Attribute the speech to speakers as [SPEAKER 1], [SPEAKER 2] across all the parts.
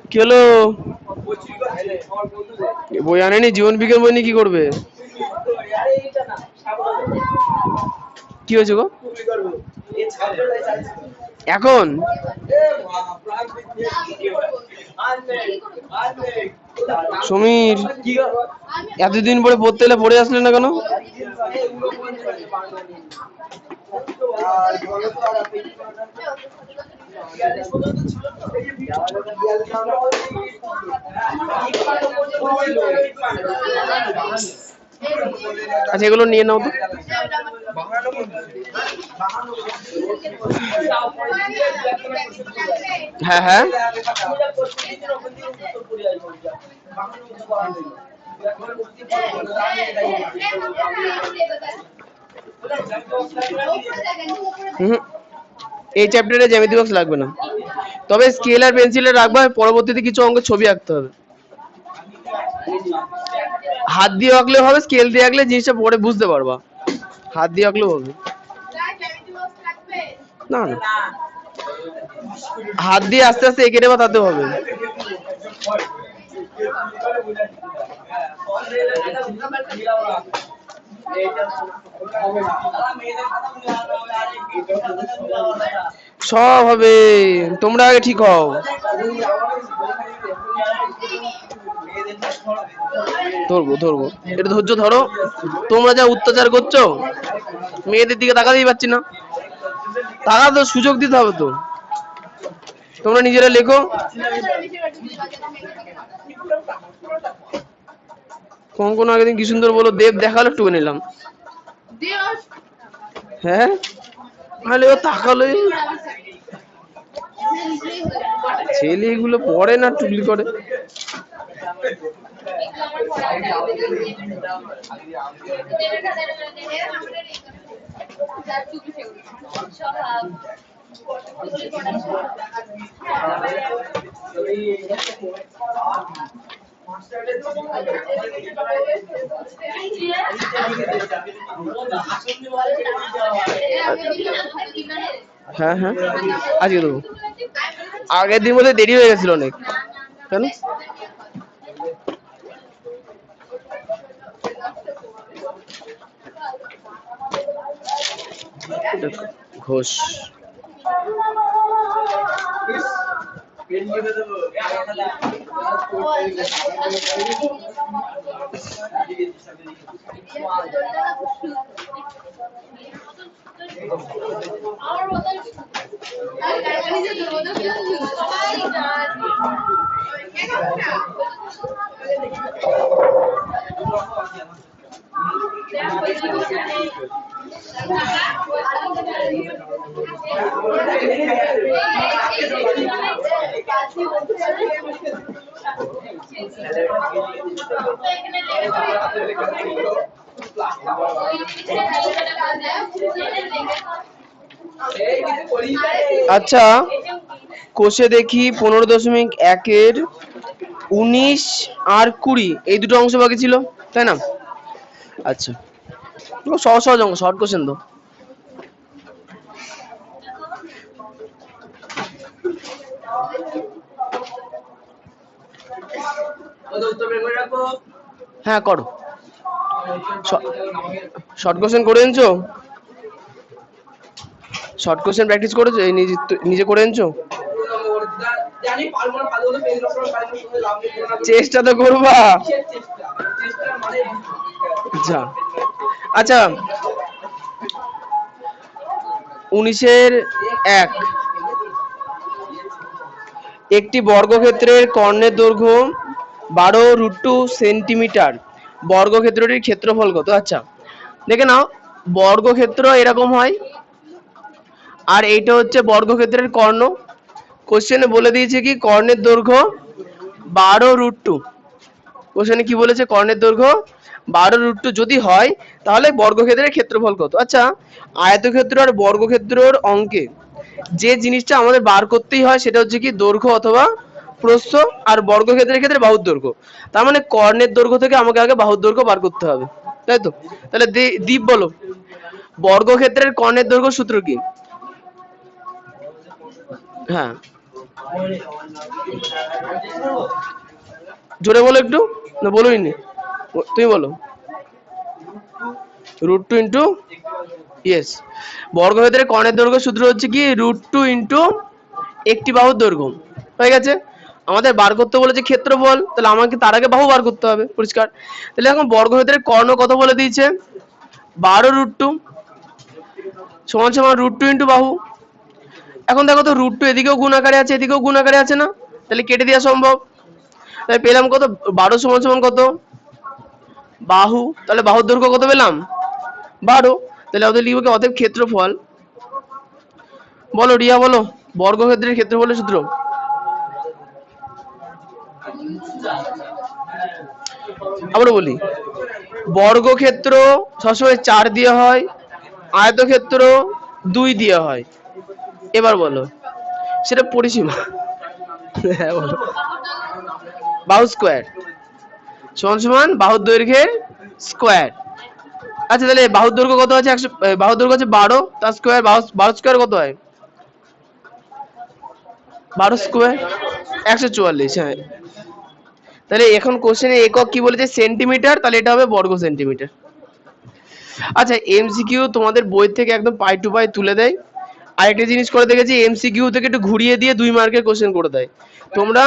[SPEAKER 1] কি হলো? বই আনেনি? জীবন বিজ্ঞান বই নিয়ে কি করবে? কি হয়েছে গো এখন? সমীর এতদিন পরে পড়তে এলে পড়ে আসলে না কেন? আচ্ছা এগুলো নিয়ে নাও তো। হ্যাঁ হ্যাঁ এই চ্যাপ্টারে জ্যামিতি বক্স লাগবে না, তবে স্কেল আর পেন্সিলে রাখবা, পরবর্তীতে কিছু অঙ্কের ছবি আঁকতে হবে। হাত দিয়ে আঁকলেও হবে, স্কেল দিয়ে আঁকলে জিনিসটা পরে বুঝতে পারবা, হাত দিয়ে আঁকলেও হবে। না না, হাত দিয়ে আস্তে আস্তে এঁকে নেবা, তাতেও হবে। সব হবে, তোমরা আগে ঠিক হও। ধরবো ধরবো, এটা ধৈর্য ধরো। তোমরা যা অত্যাচার করছো, মেয়েদের দিকে তাকাতেই পাচ্ছি না। টাকা তো সুযোগ দিতে হবে তো। তোমরা নিজেরা লেখো। কোন আগের দিন কি সুন্দর বলো, দেব দেখালো টুকে নিলাম। হ্যাঁ তাহলে ও তাকালো, ছেলে এগুলো পড়ে না, টুকলি করে। হ্যাঁ হ্যাঁ আজকে দেবো, আগের দিন বলে দেরি হয়ে গেছিল অনেক। কেন? ঘোষ আচ্ছা কোষে দেখি 15.1 19 আর 20 এই দুটো অংশ বাকি ছিল, তাই না? আচ্ছা সহজ সহজ অঙ্ক, শর্ট কোশ্চেন তো। হ্যাঁ করো, শর্ট কোশ্চেন করে এনেছো? শর্ট কোশ্চেন প্র্যাকটিস করেছো? এই নিজে করে এনেছো? চেষ্টা তো করবা। আচ্ছা আচ্ছা 19-1 একটি বর্গক্ষেত্রের কর্ণের দৈর্ঘ্য 12√2 সেন্টিমিটার, বর্গক্ষেত্রটির ক্ষেত্রফল কত? আচ্ছা দেখে নাও, বর্গক্ষেত্র এরকম হয়, আর এইটা হচ্ছে বর্গক্ষেত্রের কর্ণ। কোশ্চেনে বলে দিয়েছে কি কর্ণের দৈর্ঘ্য 12√2। কোশ্চেনে কি বলেছে? কর্ণের দৈর্ঘ্য 12√2 যদি হয় তাহলে বর্গক্ষেত্রের ক্ষেত্রফল কত? আচ্ছা আয়তক্ষেত্র আর বর্গক্ষেত্রের অঙ্কে যে জিনিসটা আমাদের বার করতেই হয় সেটা হচ্ছে কি দৈর্ঘ্য অথবা প্রস্থ, আর বর্গক্ষেত্রের ক্ষেত্রে বাহুর দৈর্ঘ্য। তার মানে কর্ণের দৈর্ঘ্য থেকে আমাকে আগে বাহুর দৈর্ঘ্য বার করতে হবে, তাই তো? তাহলে দীপ বলো, বর্গক্ষেত্রের কর্ণের দৈর্ঘ্য সূত্র কি? হ্যাঁ, জোরে বলো একটু, না বলোই নি, তুমি বলো। √2 ইন্টু, ইয়েস, বর্গক্ষেত্রের কর্ণের দৈর্ঘ্য সূত্র হচ্ছে কি √2 ইন্টু একটি বাহুর দৈর্ঘ্য। হয়ে গেছে। আমাদের বার করতে বলেছে ক্ষেত্রফল, তাহলে আমাকে তার আগে বাহু বার করতে হবে, পরিষ্কার। তাহলে এখন বর্গক্ষেত্রের কর্ণ কত বলে দিয়েছে, 12√2 সমান সমান √2 ইন্টু বাহু। এখন দেখো তো √2 এদিকেও গুণ আকারে আছে, এদিকেও গুণ আকারে আছে না, তাহলে কেটে দেওয়া সম্ভব। তাই পেলাম কত, 12 সমান সমান কত, বাহু, তাহলে বাহুর দৈর্ঘ্য কত পেলাম, 12। তাহলে ওদের লিখবো কি, অতএব ক্ষেত্রফল, বলো রিয়া বলো, বর্গক্ষেত্রের ক্ষেত্রফলের সূত্র। আমরা বলি বর্গক্ষেত্র সবসময় 4 দিয়ে হয়, আয়তক্ষেত্র 2 দিয়ে হয়। এবার বলো সেটা পরিসীমা। হ্যাঁ বলো, বাহু স্কয়ার সমান সমান বাহুর দৈর্ঘ্যের স্কয়ার। আচ্ছা তাহলে বাহুর দৈর্ঘ্য কত আছে, 100, বাহুর দৈর্ঘ্য আছে 12, তার স্কয়ার, 12 স্কয়ার কত হয়, 12 স্কয়ার 144। হ্যাঁ, তাহলে এখন কোশ্চেনে একক কি বলেছে, সেন্টিমিটার, তাহলে এটা হবে বর্গ সেন্টিমিটার। আচ্ছা এমসিকিউ তোমাদের বই থেকে একদম পাই টু পাই তুলে দেয়। আরেকটা জিনিস করে দেখেছি, এমসিকিউ থেকে একটু ঘুরিয়ে দিয়ে 2 মার্কের কোশ্চেন করে দেয়। তোমরা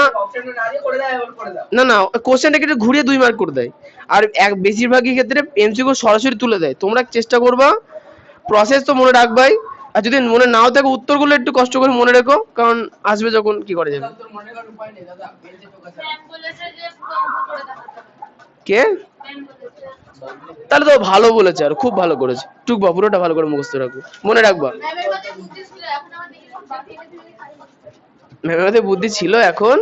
[SPEAKER 1] না না, কোশ্চেনটাকে একটু ঘুরিয়ে 2 মার্ক করে দেয়। আর বেশিরভাগই ক্ষেত্রে এমসিকিউ সরাসরি তুলে দেয়। তোমরা চেষ্টা করবা, প্রসেস তো মনে রাখবাই, আর যদি মনে নাও থাকে উত্তরগুলো একটু কষ্ট করে মনে রেখো, কারণ আসবে যখন কি করে যাবে। কে, তাহলে তো ভালো বলেছে, আর খুব ভালো করেছে, টুকবা পুরোটা ভালো করে মুখস্থ রাখবো, মনে রাখবা। ম্যামের মধ্যে বুদ্ধি ছিল, এখন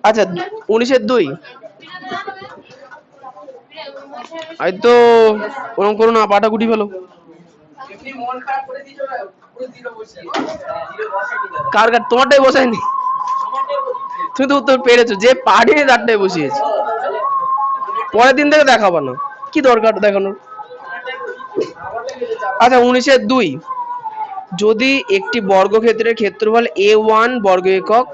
[SPEAKER 1] আচ্ছা 19-2 হয়তো ওরকম করো না, পাটা গুটি ফেলো। কার কার তোমারটাই বসায়নি, তুমি তো উত্তর পেরেছো, যে পাঠিয়ে তারটাই বসিয়েছে। পরের দিন থেকে দেখাবো না, কি দরকার দেখানোর। আচ্ছা 19-2, যদি একটি বর্গক্ষেত্রের ক্ষেত্রফল a1 বর্গ একক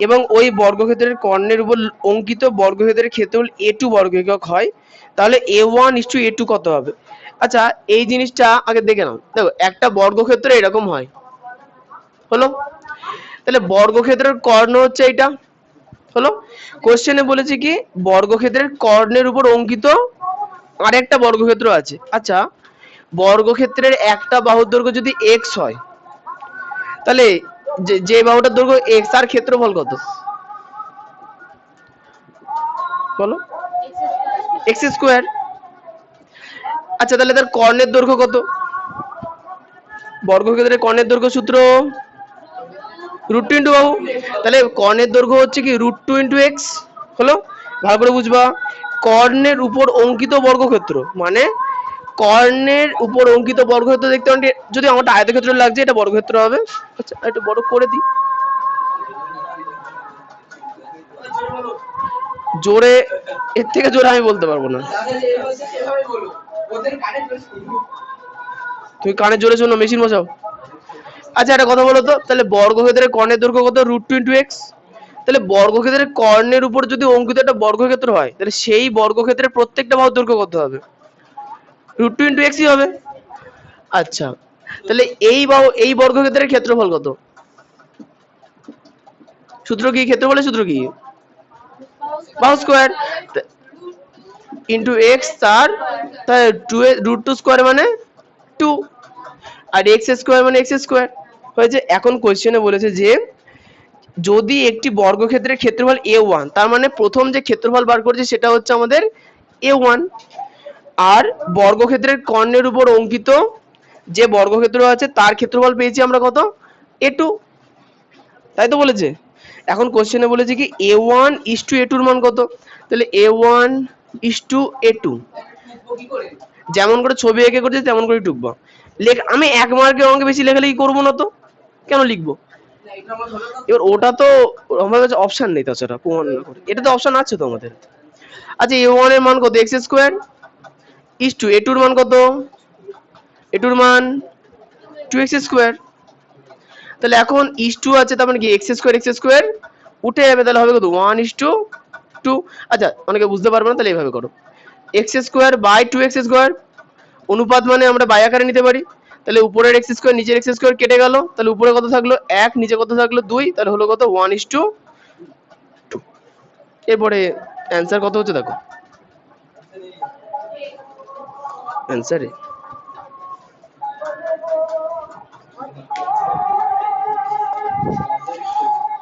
[SPEAKER 1] এবং ওই বর্গক্ষেত্রের কর্ণের উপর অঙ্কিত বর্গক্ষেত্রের ক্ষেত্রফল a2 বর্গ একক হয়, তাহলে a1:a2 কত হবে। আচ্ছা এই জিনিসটা আগে দেখে নাও। দেখো একটা বর্গক্ষেত্র এরকম হয়, হলো, তাহলে বর্গক্ষেত্রের কর্ণ হচ্ছে এটা, হলো। কোশ্চেনে বলেছে কি বর্গক্ষেত্রের কর্ণের উপর অঙ্কিত আরেকটা বর্গক্ষেত্র আছে। আচ্ছা বর্গক্ষেত্রের একটা বাহুর দৈর্ঘ্য যদি x হয়, তাহলে যে বাহুটার দৈর্ঘ্য x আর ক্ষেত্রফল কত বলো, x²। আচ্ছা তাহলে তার কর্ণের দৈর্ঘ্য কত, বর্গক্ষেত্রের কর্ণের দৈর্ঘ্য সূত্র √2 ইন্টু বাহু, তাহলে কর্ণের দৈর্ঘ্য হচ্ছে কি √2 ইন্টু x, হলো। ভালো করে বুঝবা, কর্ণের উপর অঙ্কিত বর্গক্ষেত্র মানে কর্ণের উপর অঙ্কিত বর্গক্ষেত্র দেখতে পাচ্ছি, যদি আমারটা আয়তক্ষেত্র লাগছে এটা বর্গক্ষেত্র হবে। আচ্ছা একটু বড় করে দিই, জোরে, এর থেকে জোরে আমি বলতে পারবো না, তুমি কানে জোরে শোনো, মেশিন বসাও। আচ্ছা একটা কথা বলো তো, তাহলে বর্গক্ষেত্রের কর্ণের দৈর্ঘ্য কত, √2 ইন্টু x। তাহলে বর্গক্ষেত্রের কর্ণের উপর যদি অঙ্কিত একটা বর্গক্ষেত্র হয়, তাহলে সেই বর্গক্ষেত্রের প্রত্যেকটা বাহুর দৈর্ঘ্য কত হবে, √2 ইন্টু x ই হবে। আচ্ছা তাহলে এই বর্গক্ষেত্রের ক্ষেত্রফল কত, সূত্র কি, ক্ষেত্রফলের সূত্র কি, বাহু স্কয়ার ইন্টু x, তার √2 স্কয়ার মানে 2, আর x স্কয়ার মানে x²। হয়েছে। এখন কোশ্চেনে বলেছে যে যদি একটি বর্গক্ষেত্রের ক্ষেত্রফল a1, তার মানে প্রথম যে ক্ষেত্রফল বার করছে সেটা হচ্ছে আমাদের a1, আর বর্গক্ষেত্রের কর্ণের উপর অঙ্কিত যে বর্গক্ষেত্র আছে তার ক্ষেত্রফল পেয়েছি আমরা কত, a2, তাই তো বলেছে। এখন কোশ্চেনে বলেছে কি a1:a2 এর মান কত, তাহলে a1:a2 যেমন করে ছবি এঁকে করছে তেমন করে টুকবো। আমি 1 মার্কের অঙ্কে বেশি লেখালেখি করবো না তো, কেন লিখবো। এবার ওটা তো আমাদের কাছে অপশন নেই, তাছাড়া প্রমাণ না করে, এটা তো অপশন আছে তো আমাদের। আচ্ছা a1 এর মান কত, x square is to a2 এর মান কত, a2 এর মান 2x স্কয়ার। তাহলে এখন ইস টু আছে, তার মানে কি x স্কয়ার উঠে যাবে, তাহলে হবে কত 1:2। আচ্ছা অনেকে বুঝতে পারবে না, তাহলে এইভাবে করো x square by 2x square, অনুপাত মানে আমরা বাই আকারে নিতে পারি। তাহলে উপরের x স্কয়ার নিচের x স্কয়ার কেটে গেল, তাহলে উপরে কত থাকলো 1, নিচে কত থাকলো 2, তাহলে হলো কত 1:2। এরপরে অ্যানসার কত হচ্ছে দেখো, অ্যানসারে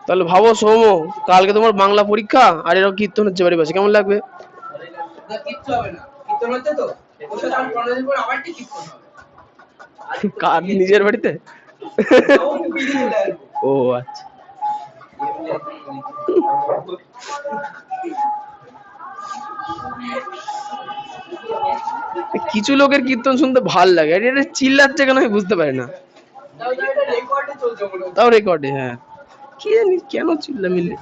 [SPEAKER 1] তাহলে ভাবো সৌম, কালকে তোমার বাংলা পরীক্ষা আর এরকম কীর্তন হচ্ছে বাড়ির পাশে, কেমন লাগবে?
[SPEAKER 2] কিচ্ছু হবে না, কীর্তন হচ্ছে তো ওর সাথে আমি 15 দিন পর আবার ঠিক কীর্তন হবে।
[SPEAKER 1] কার নিজের বাড়িতে? ও আচ্ছা। কিছু লোকের কীর্তন শুনতে ভাল লাগে, আর এটা চিল্লাচ্ছে কেন আমি বুঝতে পারি না। তাও রেকর্ডে, হ্যাঁ কি জানি কেন চিল্লামিল্লি।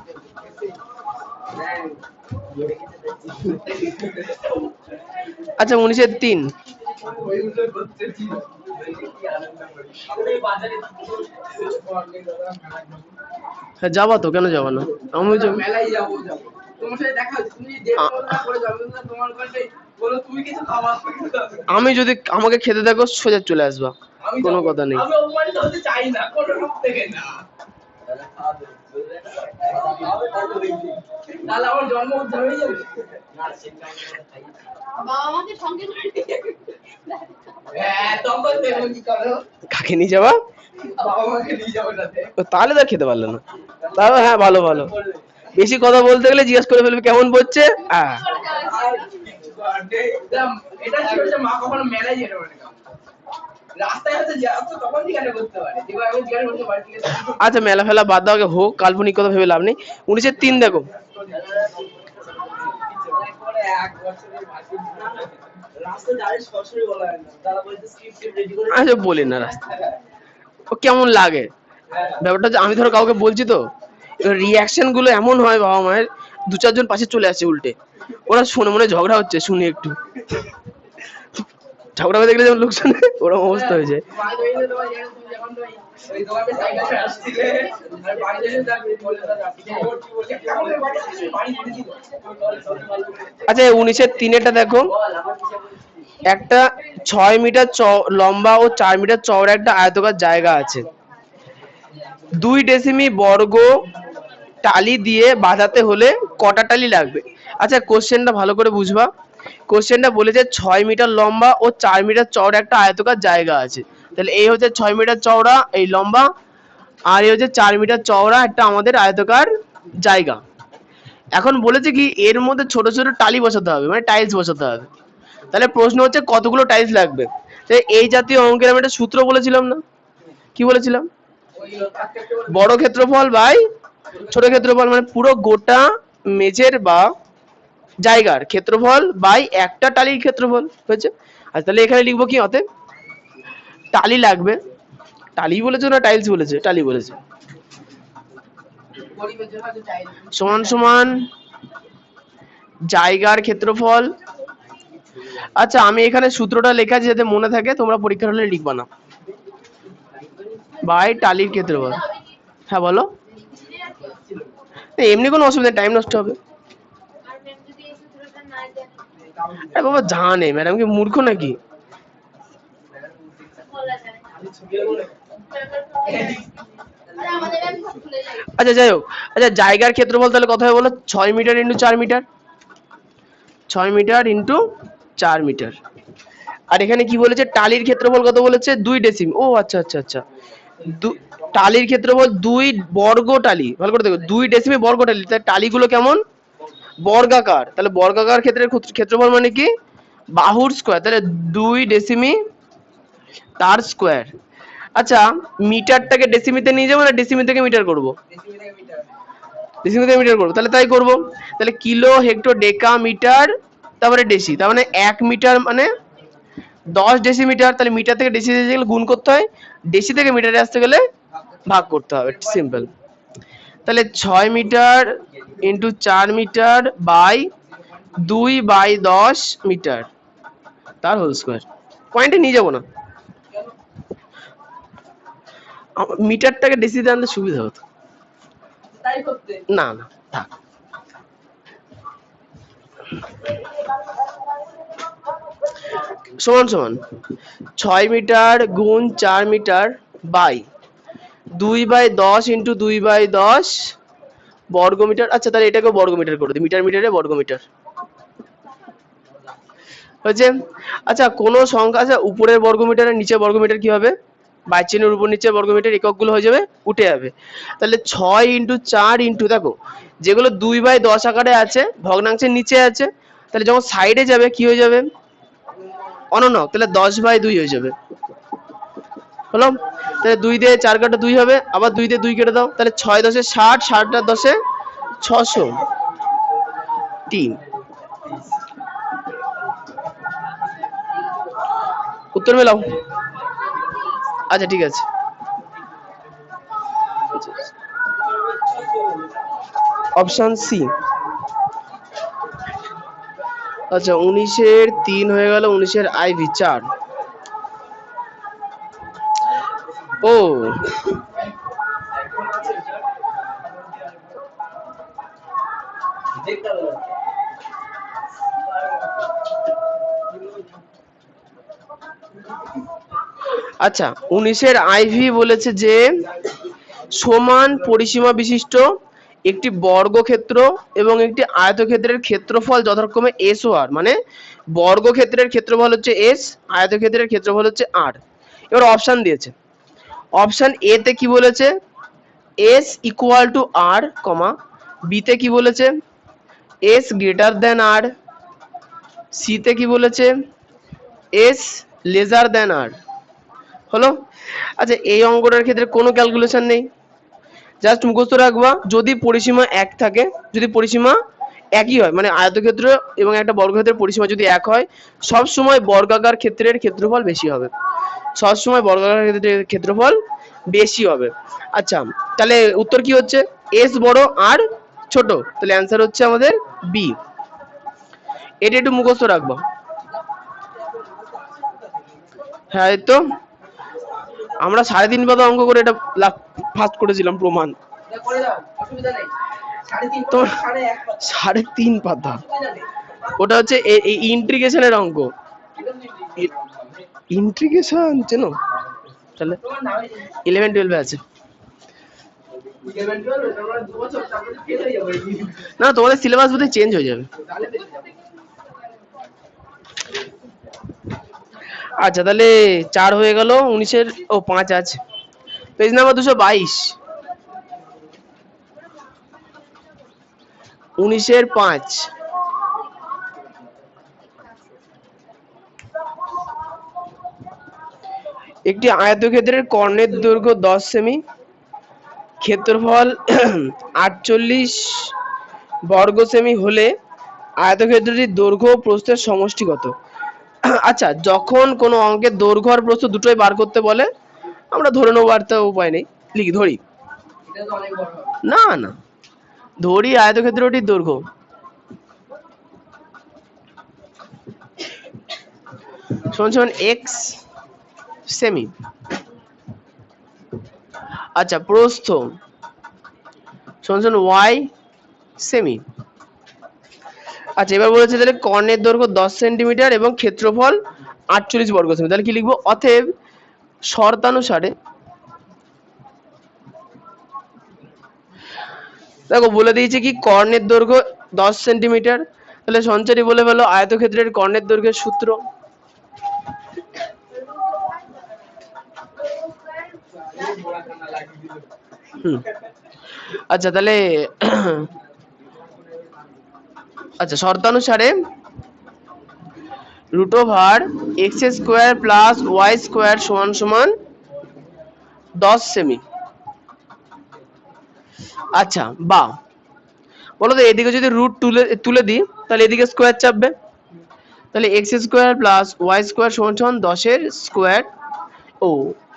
[SPEAKER 1] আচ্ছা 19-3 হ্যাঁ যাবা তো, কেন যাবা না? আমি
[SPEAKER 2] মেলায় যাবো তোমার সাথে দেখা হচ্ছে, তুমি দেড়টা করে যাবে না তোমার কাছে, বলো তুমি কিছু খাওয়া।
[SPEAKER 1] আমি যদি আমাকে খেতে দেখো সোজা চলে আসবা, কোনো কথা নেই।
[SPEAKER 2] আমি অপমানিত হতে চাই না কোনো রূপ থেকে না, তাহলে আমার জন্ম উদ্ধার হয়ে যাবে। বাবা আমাকে সঙ্গে করে নিয়ে হ্যাঁ তখন দেখো কি করো।
[SPEAKER 1] কাকে নিয়ে যাবা?
[SPEAKER 2] বাবা আমাকে নিয়ে যাবে সাথে।
[SPEAKER 1] তাহলে তো খেতে পারলে না। তাও হ্যাঁ ভালো ভালো, বেশি কথা বলতে গেলে জিজ্ঞেস করে ফেলবে কেমন বলছে।
[SPEAKER 2] এটা ছিল যে মা কখনো মেলায় যেতে পারে না, রাস্তায় হচ্ছে যাচ্ছে তখন জিজ্ঞাসা করতে পারে, এবার আমি জিজ্ঞাসা করতে পারি।
[SPEAKER 1] আচ্ছা মেলা ফেলা বাদ দাও, হোক কাল্পনিক কথা ভেবে লাভ নেই। 19-3 দেখো, আচ্ছা বলি না রাস্তা ও কেমন লাগে ব্যাপারটা হচ্ছে, আমি ধরো কাউকে বলছি তো, রিয়াকশন গুলো এমন হয় বাবা মায়ের, 2-4 জন পাশে চলে আসে উল্টে, ওরা শুনে মনে ঝগড়া হচ্ছে, শুনে একটু ঝগড়া হয়ে দেখলে যেমন লোক শুনে ওরকম অবস্থা হয়ে যায়। আচ্ছা 19-3 দেখো, একটা 6 মিটার লম্বা ও 4 মিটার চওড়া একটা আয়তাকার জায়গা আছে, 2 ডেসিমি বর্গ টালি দিয়ে বাঁধাতে হলে কটা টালি লাগবে? আচ্ছা কোশ্চেনটা ভালো করে বুঝবা, কোশ্চেনটা বলেছে 6 মিটার লম্বা ও 4 মিটার চওড়া একটা আয়তাকার জায়গা আছে, তাহলে এই হচ্ছে 6 মিটার চওড়া এই লম্বা, আর এই হচ্ছে 4 মিটার চওড়া একটা আমাদের আয়তাকার জায়গা। এখন বলেছে কি এর মধ্যে ছোট ছোট টালি বসাতে হবে, মানে টাইলস বসাতে হবে। তাহলে প্রশ্ন হচ্ছে কতগুলো টাইলস লাগবে? তাহলে এই জাতীয় অঙ্কের আমি একটা সূত্র বলেছিলাম না, কি বলেছিলাম? বড় ক্ষেত্রফল বাই ছোট ক্ষেত্রফল, মানে পুরো গোটা মেঝের বা জায়গার ক্ষেত্রফল বাই একটা টালির ক্ষেত্রফল হয়েছে। আচ্ছা তাহলে এখানে লিখবো কি, অতএব টালি লাগবে, টালি বলেছে না টাইলস বলেছে? টালি বলেছে। সমান সমান জায়গার ক্ষেত্রফল। আচ্ছা আমি এখানে সূত্রটা লেখা আছে যাতে মনে থাকে, তোমরা পরীক্ষার হলে লিখবা না, বাই টালির ক্ষেত্রফল। হ্যাঁ বলো, এমনি কোনো অসুবিধা, টাইম নষ্ট হবে। আরে বাবা জানে, ম্যাডাম কি মূর্খ নাকি? আচ্ছা যাই হোক, আচ্ছা জায়গার ক্ষেত্রফল তাহলে কত হবে বলো, 6 metre into 4 metre, 6 metre into 4 metre. আর এখানে কি বলেছে, টালির ক্ষেত্রফল কত বলেছে, 2 ডেসিম। ও আচ্ছা আচ্ছা আচ্ছা, টালির ক্ষেত্রফল 2 বর্গ টালি, ভালো করে দেখো 2 ডেসিমে বর্গ টালি, তাহলে টালিগুলো কেমন বর্গাকার, তাহলে বর্গাকার ক্ষেত্রের ক্ষেত্রফল মানে কি বাহুর স্কয়ার, তাহলে 2 ডেসিমি তার স্কয়ার। আচ্ছা মিটারটাকে ডেসিমিতে নিয়ে যাবো না ডেসিমি থেকে মিটার করব? ডেসিমি থেকে মিটার করব, তাহলে তাই করব। তাহলে কিলো হেক্টর ডেকা মিটার তারপরে ডেসি, তার মানে 1 মিটার মানে 10 ডেসিমিটার, তাহলে মিটার থেকে ডেসি যেতে গেলে গুণ করতে হয়, ডেসি থেকে মিটারে আসতে গেলে ভাগ করতে হবে, সিম্পল। তাহলে 6 metre into 4 meter by 2/10 meter তার হোল স্কোয়ার। পয়েন্টে নিয়ে যাবো না, মিটারটাকে ডেসিতে আনতে সুবিধা হতো।
[SPEAKER 2] তাই করতে
[SPEAKER 1] না না থাক। সমান সমান 6 মিটার গুণ 4 মিটার বাই 2/10 ইন্টু 2/10 বর্গ মিটার। আচ্ছা তাহলে এটাকে বর্গ মিটার করে দিই, মিটার মিটারে বর্গ মিটার হয়েছে। আচ্ছা কোন সংখ্যা, আচ্ছা উপরের বর্গ মিটার আর নিচের বর্গ মিটার কি হবে? বাই চিহ্নের উপর নিচে বর্গ মিটার এককগুলো হয়ে যাবে, উঠে যাবে। তাহলে 6 ইন্টু 4 ইন্টু, দেখো যেগুলো 2/10 আকারে আছে ভগ্নাংশের নিচে আছে, তাহলে যখন সাইডে যাবে কি হয়ে যাবে? অনন্য, তাহলে 10/2 হয়ে যাবে। হলো? তাহলে 2 দিয়ে 4 কাটা 2 হবে, আবার 2 দিয়ে 2 কেটে দাও, তাহলে 6 10 60, 60 আর 10 600, 3। উত্তর মেলাও। আচ্ছা ঠিক আছে, অপশন সি। আচ্ছা 19-এর 3 হয়ে গেল, 19-এর আইভি 4। ও আচ্ছা 19-এর আইভি বলেছে যে সমান পরিসীমা বিশিষ্ট একটি বর্গক্ষেত্র এবং একটি আয়তক্ষেত্রের ক্ষেত্রফল যথাক্রমে এস ও আর, মানে বর্গক্ষেত্রের ক্ষেত্রফল হচ্ছে এস, আয়তক্ষেত্রের ক্ষেত্রফল হচ্ছে আর। এবার অপশন দিয়েছে, অপশন এ তে কি বলেছে? এস ইকুয়াল টু আর, কমা বি তে কি বলেছে? S greater than R, C তে কি বলেছে? S lesser than R. হলো? আচ্ছা এই অঙ্কটার ক্ষেত্রে কোনো ক্যালকুলেশন নেই, জাস্ট মুখস্থ রাখবা যদি পরিসীমা এক থাকে, যদি পরিসীমা একই হয়, মানে আয়তক্ষেত্র এবং একটা বর্গক্ষেত্রের পরিসীমা যদি এক হয়, সব সময় বর্গাকার ক্ষেত্রের ক্ষেত্রফল বেশি হবে, সব সময় বর্গাকার ক্ষেত্রের ক্ষেত্রফল বেশি হবে। আচ্ছা তাহলে উত্তর কি হচ্ছে? এস বড় আর ছোট, তাহলে অ্যান্সার হচ্ছে আমাদের বি। এটা একটু মুখস্থ রাখবা। হ্যাঁ এই তো আমরা 3.5 পাতা অঙ্ক করে এটা ফার্স্ট করেছিলাম প্রমাণ।
[SPEAKER 2] করে দাও, অসুবিধা নেই। 3.5
[SPEAKER 1] তো
[SPEAKER 2] পাতা
[SPEAKER 1] 3.5 পাতা,
[SPEAKER 2] অসুবিধা নেই।
[SPEAKER 1] ওটা হচ্ছে ইন্টিগ্রেশনের অঙ্ক। ইন্টিগ্রেশন চেনো? তাহলে
[SPEAKER 2] তোমার নামে
[SPEAKER 1] 11 12 এ আছে।
[SPEAKER 2] 11 12 তোমরা 2 বছর তারপরে ফেল হয়ে যাবে।
[SPEAKER 1] না তোমাদের সিলেবাস বোধহয় চেঞ্জ হয়ে যাবে।
[SPEAKER 2] তাহলে ফেল হয়ে যাবে।
[SPEAKER 1] আচ্ছা তাহলে 4 হয়ে গেল, 19-এর ও 5 আছে, পেজ নাম্বার 222। 19-এর 5, একটি আয়তক্ষেত্রের কর্ণের দৈর্ঘ্য 10 সেমি, ক্ষেত্রফল 48 বর্গ সেমি হলে আয়তক্ষেত্রটির দৈর্ঘ্য ও প্রস্থের সমষ্টি কত? আচ্ছা যখন কোনো অঙ্কের দৈর্ঘ্য আর প্রস্থ দুটোই বার করতে বলে, আমরা ধরে নেবো, আর তো উপায় নেই, লিখি ধরি।
[SPEAKER 2] এটা তো অনেক বড় হবে।
[SPEAKER 1] না না ধরি আয়তক্ষেত্রটির দৈর্ঘ্য সমান সমান এক্স সেমি। আচ্ছা প্রস্থ সমান সমান ওয়াই সেমি। আচ্ছা এবার বলেছে তাহলে কর্ণের দৈর্ঘ্য 10 সেন্টিমিটার এবং ক্ষেত্রফল 48 বর্গ সেমি, তাহলে কি লিখবো? অতএব শর্তানুসারে, দেখো বলে দিয়েছে কি কর্ণের দৈর্ঘ্য 10 সেন্টিমিটার, তাহলে সঞ্চারী বলে ফেলো আয়তক্ষেত্রের কর্ণের দৈর্ঘ্যের সূত্র। আচ্ছা তাহলে আচ্ছা শর্তানুসারে root over x square plus y square সমান সমান 10 সেমি। আচ্ছা বা বলো তো এদিকে যদি রুট তুলে দিই তাহলে এদিকে স্কোয়ার চাপবে, তাহলে x square plus y square সমান সমান 10-এর স্কোয়ার। ও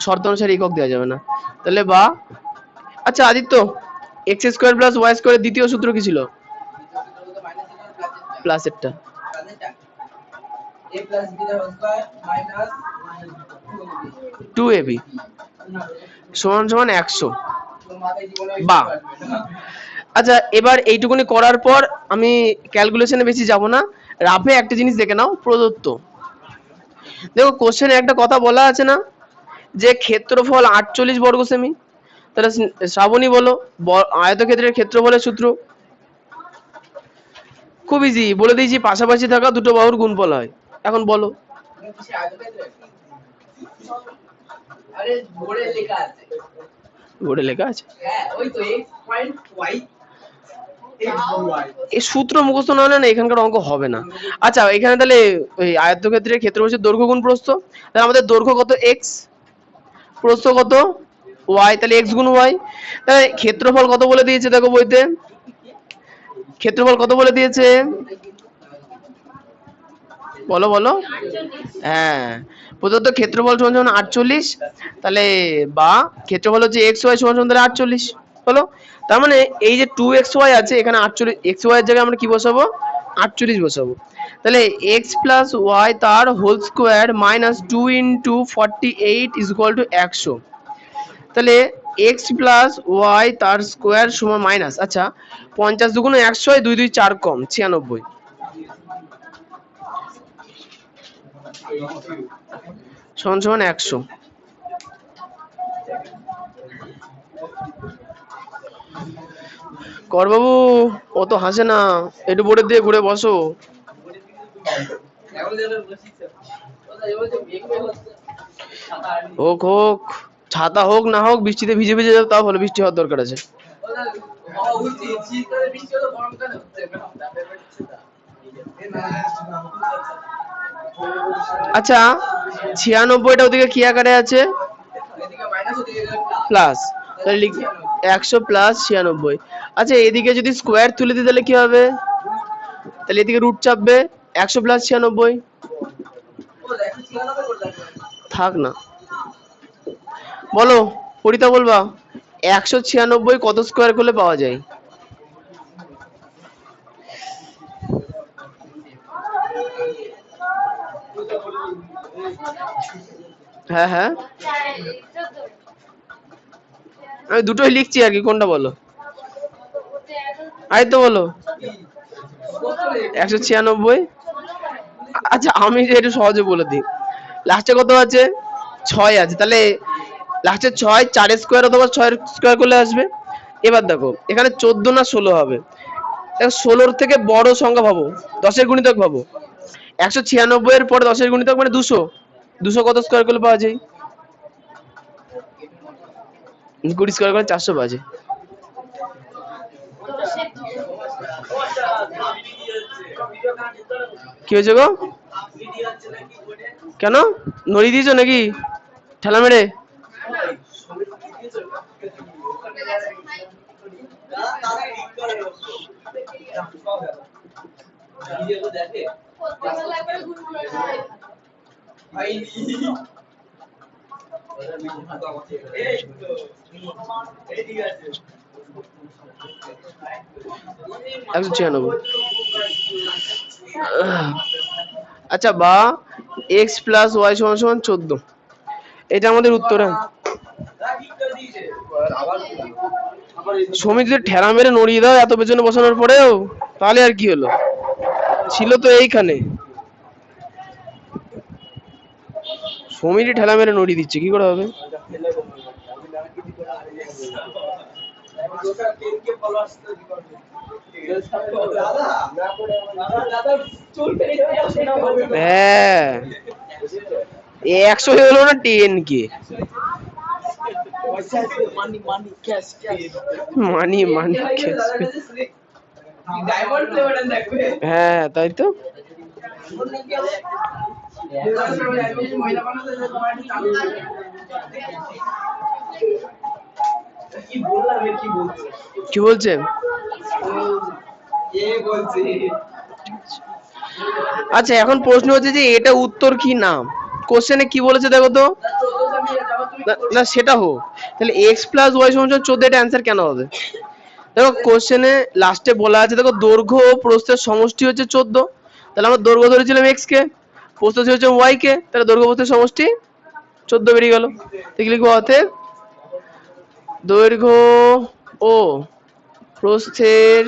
[SPEAKER 1] শর্ত অনুসারে একক দেওয়া যাবে না, তাহলে বা। আচ্ছা Aditya x square plus y স্কোয়ারের দ্বিতীয় সূত্র কি ছিল? প্লাসেরটা
[SPEAKER 2] a plus b the whole square minus
[SPEAKER 1] 2ab সমান সমান 100।
[SPEAKER 2] তো মাথায় জীবনে
[SPEAKER 1] বাহ। আচ্ছা এবার এইটুকুনি করার পর আমি ক্যালকুলেশনে বেশি যাব না, রাফে একটা জিনিস দেখে নাও প্রদত্ত। দেখো কোশ্চেনে একটা কথা বলা আছে না যে ক্ষেত্রফল 48 বর্গ সেমি, তাহলে শ্রাবণী বলো আয়তক্ষেত্রের ক্ষেত্রফলের সূত্র। খুব ইজি বলে দিয়েছি, পাশাপাশি থাকা দুটো বাহুর গুণফল হয়। এখন বলো।
[SPEAKER 2] আরে বোর্ডে লেখা আছে,
[SPEAKER 1] বোর্ডে লেখা আছে,
[SPEAKER 2] হ্যাঁ ওই তো x পয়েন্ট y
[SPEAKER 1] এই সূত্র মুখস্থ না হলে না এখানকার অঙ্ক হবে না। আচ্ছা এখানে তাহলে ওই আয়তক্ষেত্রের ক্ষেত্রফলের দৈর্ঘ্য গুণ প্রস্থ, তাহলে আমাদের দৈর্ঘ্য কত x, প্রস্থ কত y, তাহলে x গুণ y। তাহলে ক্ষেত্রফল কত বলে দিয়েছে দেখো বইতে, ক্ষেত্রফল কত বলে দিয়েছে বলো বলো। হ্যাঁ প্রদত্ত ক্ষেত্রফল সমান সমান 48, তাহলে বা ক্ষেত্রফল হচ্ছে xy সমান সমান তাহলে 48 হলো। তার মানে এই যে 2xy আছে এখানে 48 xy এর জায়গায় আমরা কি বসাবো 48 বসাবো। তাহলে x প্লাস y তার whole square minus 2 into 48 is equal to 100। তাহলে x প্লাস y তার স্কোয়ার সমান মাইনাস, আচ্ছা 50 দুগুণ 100 হয়, 2 2 4 কম 96 সমান সমান 100। কর বাবু অত হাসে না, একটু বোর্ডের দিয়ে ঘুরে বসো। হোক হোক ছাতা হোক না হোক বৃষ্টিতে ভিজে ভিজে যাও, তাও ভালো, বৃষ্টি হওয়ার দরকার আছে। আচ্ছা 96টা ওদিকে কি আকারে আছে প্লাস, তাহলে লিখ 100 প্লাস 96। আচ্ছা এদিকে যদি স্কোয়ার তুলে দিই তাহলে কি হবে, তাহলে এদিকে রুট চাপবে 100 প্লাস 96 থাক না। বলো পরিতা বলবা 196 কত স্কোয়ার করলে পাওয়া যায়। হ্যাঁ হ্যাঁ আমি দুটোই লিখছি আর কি, কোনটা বলো। আই তো বলো 196। আচ্ছা আমি একটু সহজে বলে দিই, লাস্টে কত আছে 6 আছে, তাহলে লাস্টে 6 4 স্কোয়ার অথবা 6 স্কোয়ার করলে আসবে। এবার দেখো এখানে 14 না 16 হবে, 16 থেকে বড় সংখ্যা ভাবো, 10 এর গুণিতক ভাবো। 196 এর পরে 10 এর গুণিতক মানে 200, 200 কত স্কোয়ার করলে পাওয়া যায়, 20 স্কোয়ার করে 400 পাওয়া যায়। কি হয়েছে গো, কেন নড়িয়ে দিয়েছো নাকি ঠেলা মেরে। আচ্ছা বা এক্স প্লাস ওয়াই সমান সমান 14, এটা আমাদের উত্তর। সমী যদি ঠেলা মেরে নড়িয়ে দাও এত পেছনে বসানোর পরেও, তাহলে আর কি হলো, ছিল তো এইখানে। সমীরই ঠেলা মেরে নড়িয়ে দিচ্ছে, কি করে হবে। হ্যাঁ 100 হয়ে গেল না 10 কে, মানি মানি হ্যাঁ তাই তো। কি বলছে, আচ্ছা এখন প্রশ্ন হচ্ছে যে এটা উত্তর কি না, কোশ্চেনে কি বলেছে দেখো তো। না সেটা হোক, তাহলে x প্লাস ওয়াই সমান 14, এটা অ্যান্সার কেন হবে, দেখো কোশ্চেনে লাস্টে বলা আছে, দেখো দৈর্ঘ্য ও প্রস্থের সমষ্টি হচ্ছে 14, তাহলে আমরা দৈর্ঘ্য ধরেছিলাম x কে, প্রস্থ হচ্ছে y কে, তাহলে দৈর্ঘ্য প্রস্থের সমষ্টি 14 বেরিয়ে গেল। ঠিক লিখবো, অতএব দৈর্ঘ্য ও প্রস্থের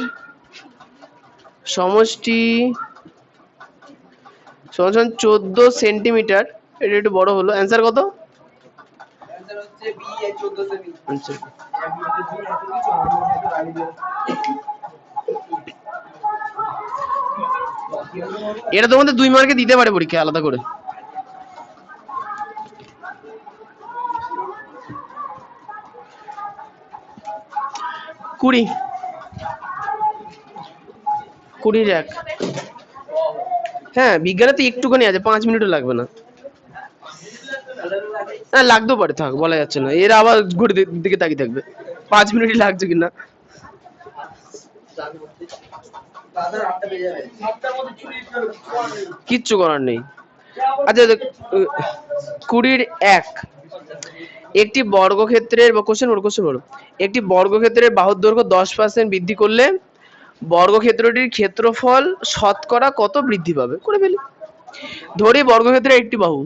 [SPEAKER 1] সমষ্টি সমান 14 সেন্টিমিটার। এটা একটু বড় হলো, অ্যান্সার কত?
[SPEAKER 2] অ্যানসার হচ্ছে বি এর 14 সেমি।
[SPEAKER 1] আচ্ছা, এটা তোমাদের 2 মার্কে দিতে পারে পরীক্ষায় আলাদা করে। কুড়ি 1, হ্যাঁ বিজ্ঞানে তো একটুখানি আছে, 5 মিনিটও লাগবে না। হ্যাঁ লাগতেও পারে, থাক বলা যাচ্ছে না, এরা আবার ঘুরে দিকে তাকিয়ে থাকবে 5 মিনিটই লাগছে কিনা। কিচ্ছু করার নেই। আচ্ছা 20-1, একটি বর্গক্ষেত্রের একটি বর্গক্ষেত্রের বাহুর দৈর্ঘ্য 10% বৃদ্ধি করলে বর্গক্ষেত্রটির ক্ষেত্রফল শতকরা কত বৃদ্ধি পাবে? করে ফেলি। ধরি বর্গক্ষেত্রের একটি বাহু,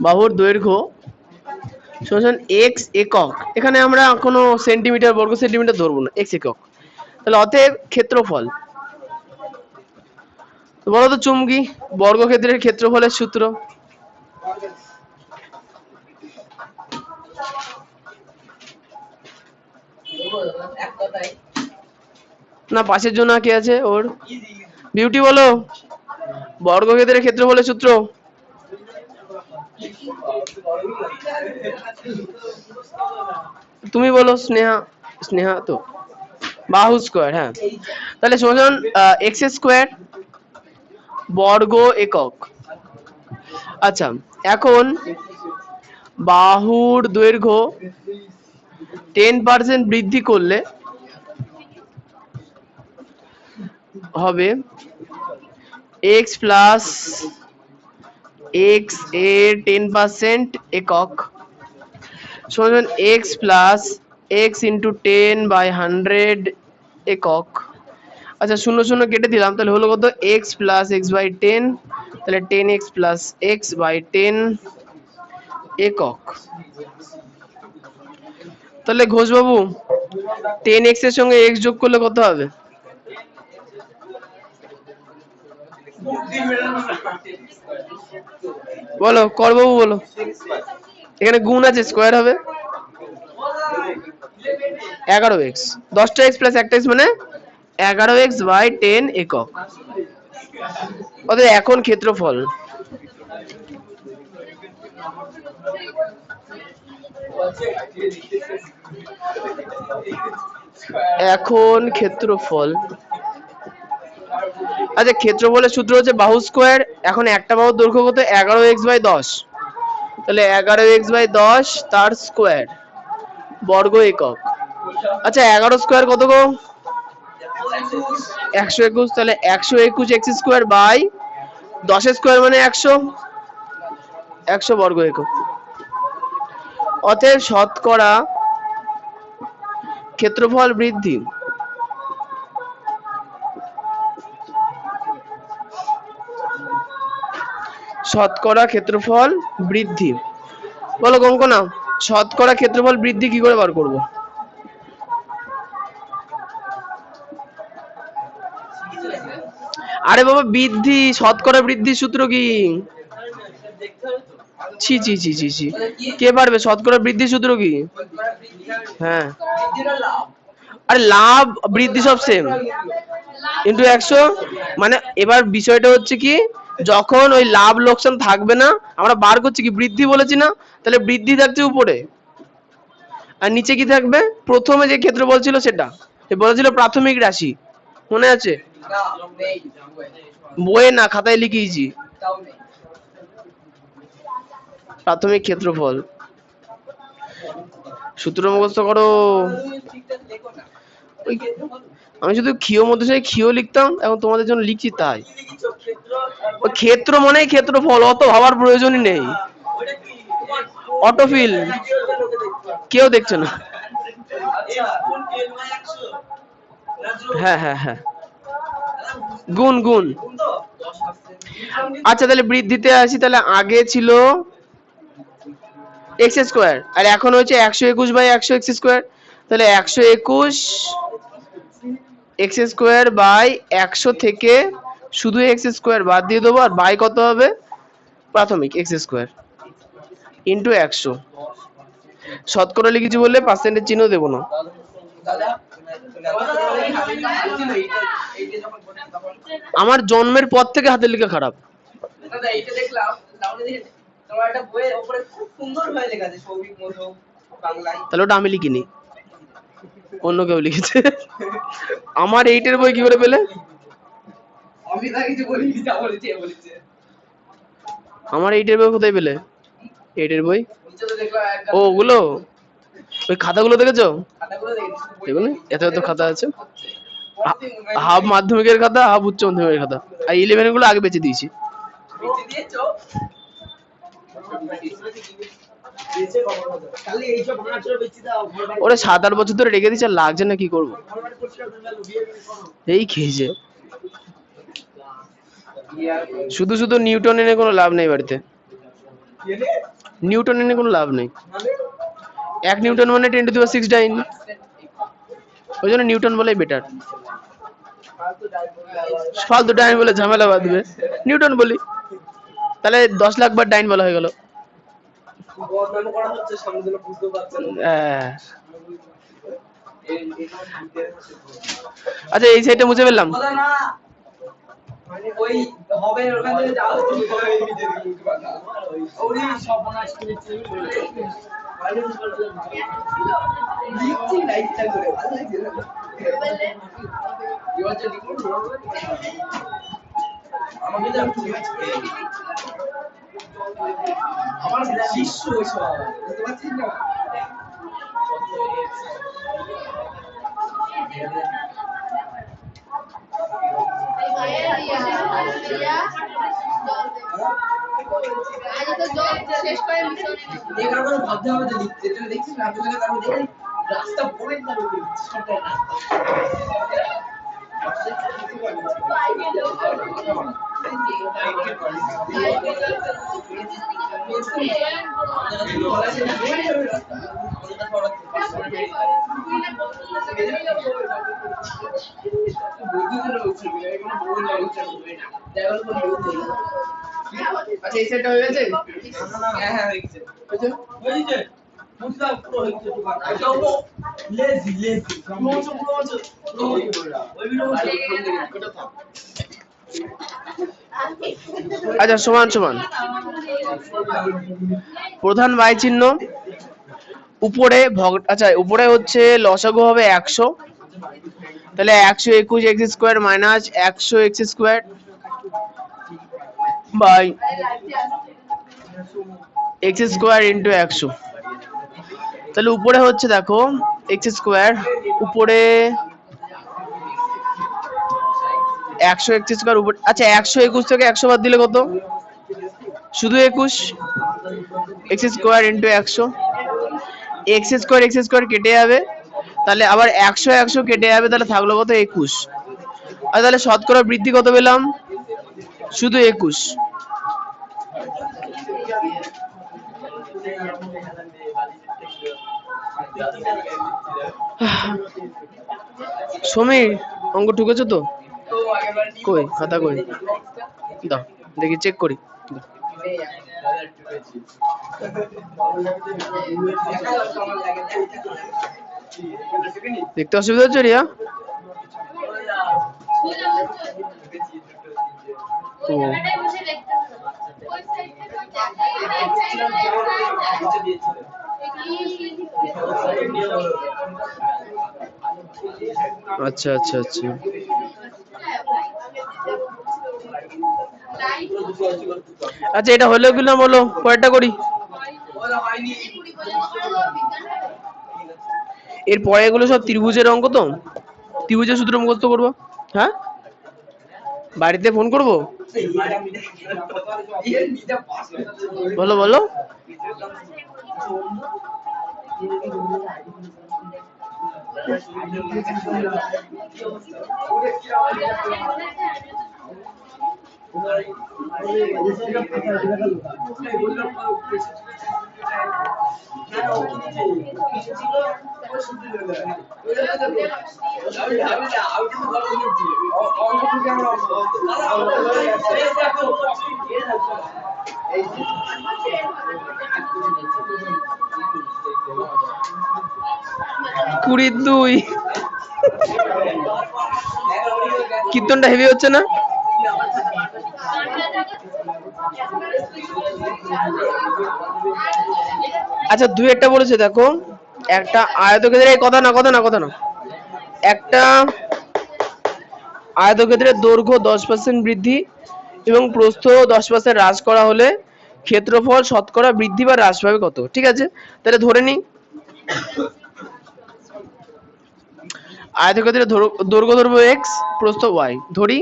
[SPEAKER 1] বাহুর দৈর্ঘ্য সমান x একক, এখানে আমরা কোনো সেন্টিমিটার বর্গ সেন্টিমিটার ধরবো না, x একক, তাহলে অতএব ক্ষেত্রফল। তো বলো তো চুম্বকি বর্গক্ষেত্রের ক্ষেত্রফলের সূত্র? না পাশের জন্য কি আছে ওর? বিউটি বলো বর্গক্ষেত্রের ক্ষেত্রফলের সূত্র। তুমি বলো স্নেহা। স্নেহা তো বাহু স্কয়ার, হ্যাঁ তাহলে সমান x স্কয়ার বর্গ একক। আচ্ছা এখন বাহুর দৈর্ঘ্য 10% বৃদ্ধি করলে হবে x প্লাস x এর 10% একক সমান x প্লাস x ইন্টু 10/100 একক। আচ্ছা 0 0 কেটে দিলাম, তাহলে হলো কত? x প্লাস x/10, তাহলে 10x প্লাস x/10 একক। তাহলে ঘোষ বাবু 10x এর সঙ্গে x যোগ করলে কত হবে? বলো করবাবু বলো, এখানে গুণ আছে স্কয়ার হবে 11x, 10টা x প্লাস 1টা x মানে 11x/10 একক। অতএব এখন ক্ষেত্রফল আচ্ছা ক্ষেত্রফলের সূত্র হচ্ছে বাহু স্কয়ার, এখন একটা বাহুর দৈর্ঘ্য কত? 11x/10, তাহলে 11x/10 তার স্কয়ার বর্গ একক। আচ্ছা 11 স্কয়ার কত গো? 121, তাহলে 121 x স্কয়ার বাই 10 স্কয়ার মানে 100 বর্গ একক। অতএব শতকরা ক্ষেত্রফল বৃদ্ধি বলো কঙ্কনা শতকরা ক্ষেত্রফল বৃদ্ধি কি করে বার করব? আরে বাবা বৃদ্ধি, শতকরা বৃদ্ধির সূত্র কি? ছি ছি ছি ছি ছি, কে পারবে? শতকরা বৃদ্ধির সূত্র কি? হ্যাঁ আরে লাভ বৃদ্ধি সব সেম ইন্টু 100, মানে এবার বিষয়টা হচ্ছে কি যখন ওই লাভ লোকসান থাকবে না আমরা বার করছি কি বৃদ্ধি বলেছি না, তাহলে বৃদ্ধি থাকছে উপরে আর নিচে কি থাকবে? প্রথমে যে ক্ষেত্রফল ছিল সেটা বলেছিল প্রাথমিক রাশি, মনে আছে? বইয়ে না খাতায় লিখিয়েছি প্রাথমিক ক্ষেত্রফল। সূত্র মুখস্থ করো। আমি শুধু ক্ষীয় মধ্যে ক্ষীয় লিখতাম, এখন তোমাদের জন্য লিখছি তাই। ক্ষেত্র মানে ক্ষেত্রফল, অত ভাবার প্রয়োজনই নেই। অটোফিল কেউ দেখছে না। হ্যাঁ হ্যাঁ হ্যাঁ, গুণ গুণ। আচ্ছা তাহলে বৃদ্ধিতে আসি, তাহলে আগে ছিল এক্স স্কোয়ার আর এখন হচ্ছে 121/100 x²। তাহলে 121 এক্স স্কোয়ার বাই 100 থেকে শুধু এক্স স্কোয়ার বাদ দিয়ে দেবো, আর বাই কত হবে প্রাথমিক এক্স স্কোয়ার ইন্টু 100। শতকরা লিখেছি বললে পার্সেন্টেজ চিহ্ন দেবো না। আমার জন্মের পর থেকে হাতের লেখা খারাপ।
[SPEAKER 2] দাদা এইটা দেখলাম তোমার একটা বইয়ের উপরে খুব সুন্দর ভাবে লেখা আছে সৌভিক মোধক বাংলায়।
[SPEAKER 1] তাহলে ওটা আমি লিখিনি, অন্য কেউ লিখেছে। আমার 8-এর বই কি করে পেলে?
[SPEAKER 2] আমি না কিছু বলিনি, যা বলেছে বলেছে।
[SPEAKER 1] আমার 8-এর বই কোথায় পেলে? 8-এর বই
[SPEAKER 2] নিচে তো দেখলাম একটা
[SPEAKER 1] ও ওগুলো, ওই খাতাগুলো দেখেছো?
[SPEAKER 2] খাতাগুলো দেখেছি
[SPEAKER 1] দেখুন এত এত খাতা আছে, হাফ মাধ্যমিকের খাতা হাফ উচ্চ মাধ্যমিকের খাতা, আর 11 গুলো আগে বেঁচে দিয়েছি।
[SPEAKER 2] বেঁচে দিয়েছো?
[SPEAKER 1] ওরে 7-8 বছর ধরে রেখে দিচ্ছে, আর লাগছে না, কি করবো? এই খেয়েছে। শুধু শুধু নিউটন এনে কোনো লাভ নেই বাড়িতে, নিউটন এনে কোনো লাভ নেই। 1 নিউটন মানে 10⁶ ডাইন, ওই জন্য নিউটন বলেই বেটার। ফালতু ডাইন বলে ঝামেলা বাঁধবে, নিউটন বলি, তাহলে 10 লাখ বার ডাইন বলা হয়ে গেল। আচ্ছা এই সাইডটা মুছে ফেললাম।
[SPEAKER 2] মানে ওই হবে ওখান থেকে যাও তুমি ওই সর্বনাশ করেছি লিখছি না ইচ্ছা করে, ভালো লাগছে না এবার যে লিখো আমাকে যা আমার শিষ্য সব বুঝতে পারছিস না। ভাবতে হবে যে লিখতে দেখছিস না, রাস্তা পড়ে আচ্ছা এই সেটটা হয়ে গেছে? হ্যাঁ হ্যাঁ হয়ে গেছে। হয়েছে বুঝলাম পুরো হয়ে গেছে। আচ্ছা ও লেজি লেজি পুরো ওই ভিডিও ওটা থাক।
[SPEAKER 1] আচ্ছা সমান সমান প্রধান বাই চিহ্ন উপরে আচ্ছা উপরে হচ্ছে লসাগু হবে 100, তাহলে 121 x square minus 100 x square by x square into 100। তাহলে উপরে হচ্ছে দেখো এক্স স্কোয়ার, উপরে 100 এক্স স্কোয়ার উপরে। আচ্ছা 121 থেকে 100 বাদ দিলে কত? শুধু 21 x square into 100। X square কেটে যাবে, তাহলে আবার 100 কেটে যাবে, তাহলে থাকলো কত? 21। আর তাহলে শতকরা বৃদ্ধি কত পেলাম? শুধু 21। সমীর অঙ্ক ঠুকেছো তো? কই খাতা কই দাও দেখি চেক করি। দেখতে অসুবিধা হচ্ছে রিয়া? ও আচ্ছা আচ্ছা আচ্ছা। আচ্ছা এটা হলো কি না বলো, কয়টা করি? এর পরে এগুলো সব ত্রিভুজের অঙ্ক তো, ত্রিভুজের সূত্র মুখস্থ করবো। হ্যাঁ বাড়িতে ফোন করবো। বলো বলো। কুড়ির দুই। কীর্তনটা হেভি হচ্ছে না? আচ্ছা দুই একটা বলেছে দেখো, একটা আয়তক্ষেত্রের কথা না কথা না কথা না, একটা আয়তক্ষেত্রের দৈর্ঘ্য 10% বৃদ্ধি এবং প্রস্থ 10% হ্রাস করা হলে ক্ষেত্রফল শতকরা বৃদ্ধি বা হ্রাস পাবে কত? ঠিক আছে, তাহলে ধরে নিই আয়তক্ষেত্রের দৈর্ঘ্য ধরবো x, প্রস্থ y। ধরি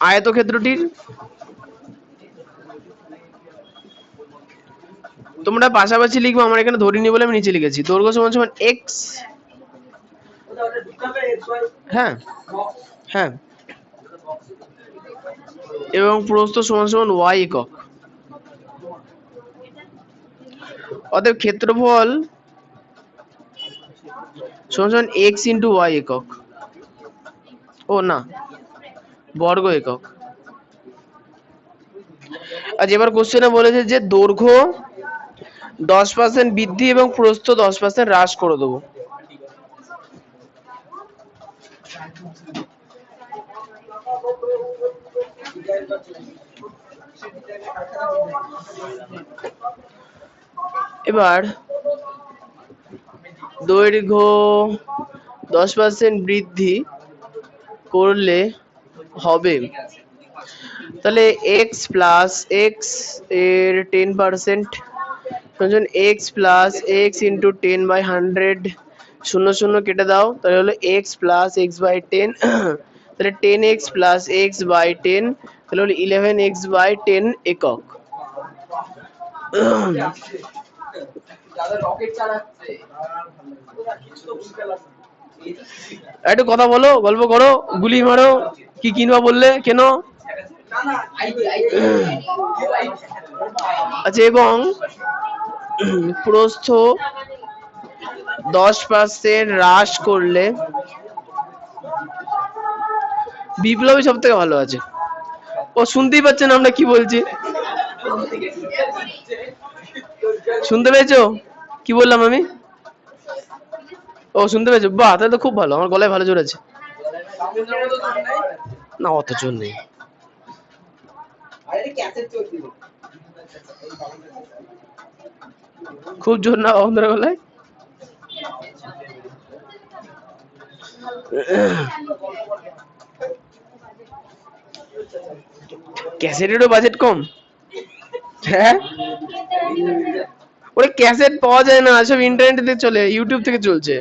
[SPEAKER 1] আয়তক্ষেত্রটির, তোমরা পাশাপাশি লিখবো, আমার এখানে ধরিনি বলে আমি নিচে লিখেছি। দৈর্ঘ্য সমান সমান x, হ্যাঁ হ্যাঁ, এবং প্রস্থ সমান সমান y একক। অতএব ক্ষেত্রফল সমান সমান x ইন্টু y একক, ও না বর্গ একক। আজ এবার কোশ্চেনে বলেছে যে দৈর্ঘ্য 10% বৃদ্ধি এবং প্রস্থ 10% হ্রাস করে দেবো। এবার দৈর্ঘ্য 10% বৃদ্ধি করলে হবে, তাহলে x প্লাস x এর 10% সমান x প্লাস x ইন্টু 10/100, শূন্য শূন্য কেটে দাও, তাহলে হলো x প্লাস x বাই 10, তাহলে 10x প্লাস x বাই 10, তাহলে হলো 11x বাই 10 একক। একটু কথা বলো, গল্প করো, গুলি মারো, কি কিনবা বললে কেন? আচ্ছা, এবং প্রস্থ 10% হ্রাস করলে, বিপ্লবী সব থেকে ভালো আছে, ও শুনতেই পাচ্ছেন আমরা কি বলছি, শুনতে পেয়েছো কি বললাম আমি? ও শুনতে পেয়েছো, বাহ তাহলে তো খুব ভালো, আমার গলায় ভালো জোর আছে। না অত জোর নেই। খুব জোর না অন্ধের গলায়। ক্যাসেটেরও বাজেট কম, হ্যাঁ ওরে ক্যাসেট পাওয়া যায় না, সব ইন্টারনেটে চলে, ইউটিউব থেকে চলছে।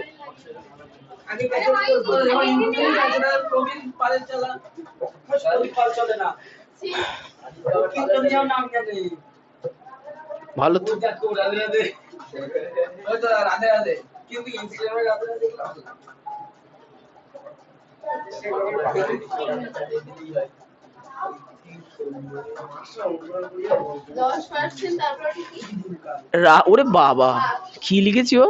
[SPEAKER 1] ভালো তো ওরে বাবা কি লিখেছি ও,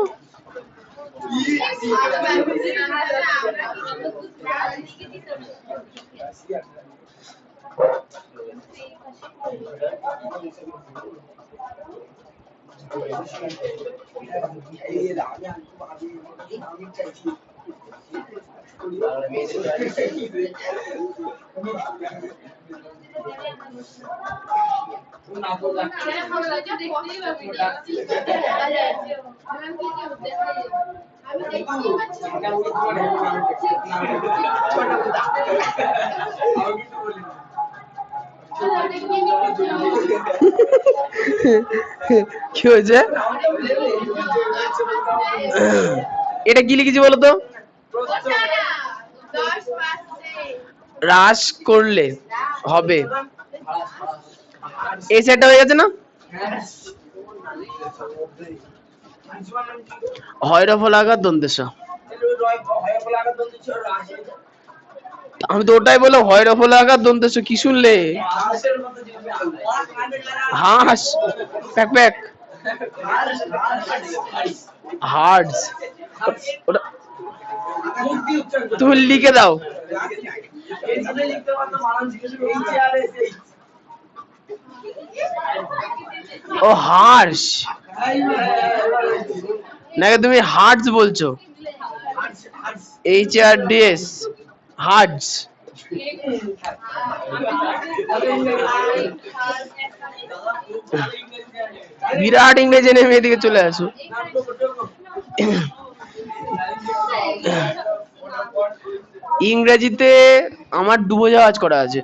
[SPEAKER 1] কি হয়েছে? এটা কি লিখেছি বলতো? হ্রাস করলে, হবে। এই সেটটা হয়ে গেছে না? হয়রফলাকার দন্তেশ। আমি তো ওটাই বললাম, হয়রফলাকার দন্তেশ। কি শুনলে? হাঁস, প্যাক প্যাক, হার্ডস। ওটা তুমি লিখে দাও। ও হার্স, নাকি তুমি হার্টস বলছো? HRDS, hertz. বিরাট ইংরেজি নেমে এদিকে চলে আসো। ইংরেজিতে আমার ডুবোজাহাজ করা আছে।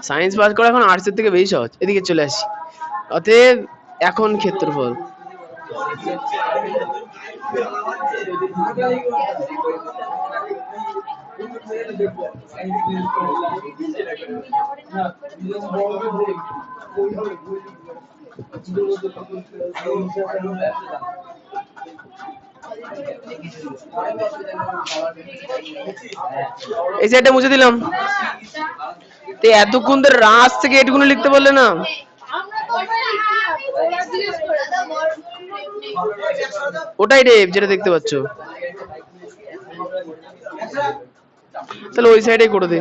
[SPEAKER 1] সায়েন্স পাস করা এখন আর্টসের থেকে বেশি সহজ। এদিকে চলে আসি। অতএব এখন ক্ষেত্রফল। এই সাইডটা মুছে দিলাম। তো এতক্ষণ ধরে রাস থেকে এটুকুনি লিখতে পারলে না? ওটাই রে, যেটা দেখতে পাচ্ছ। তাহলে ওই সাইডে করে দে।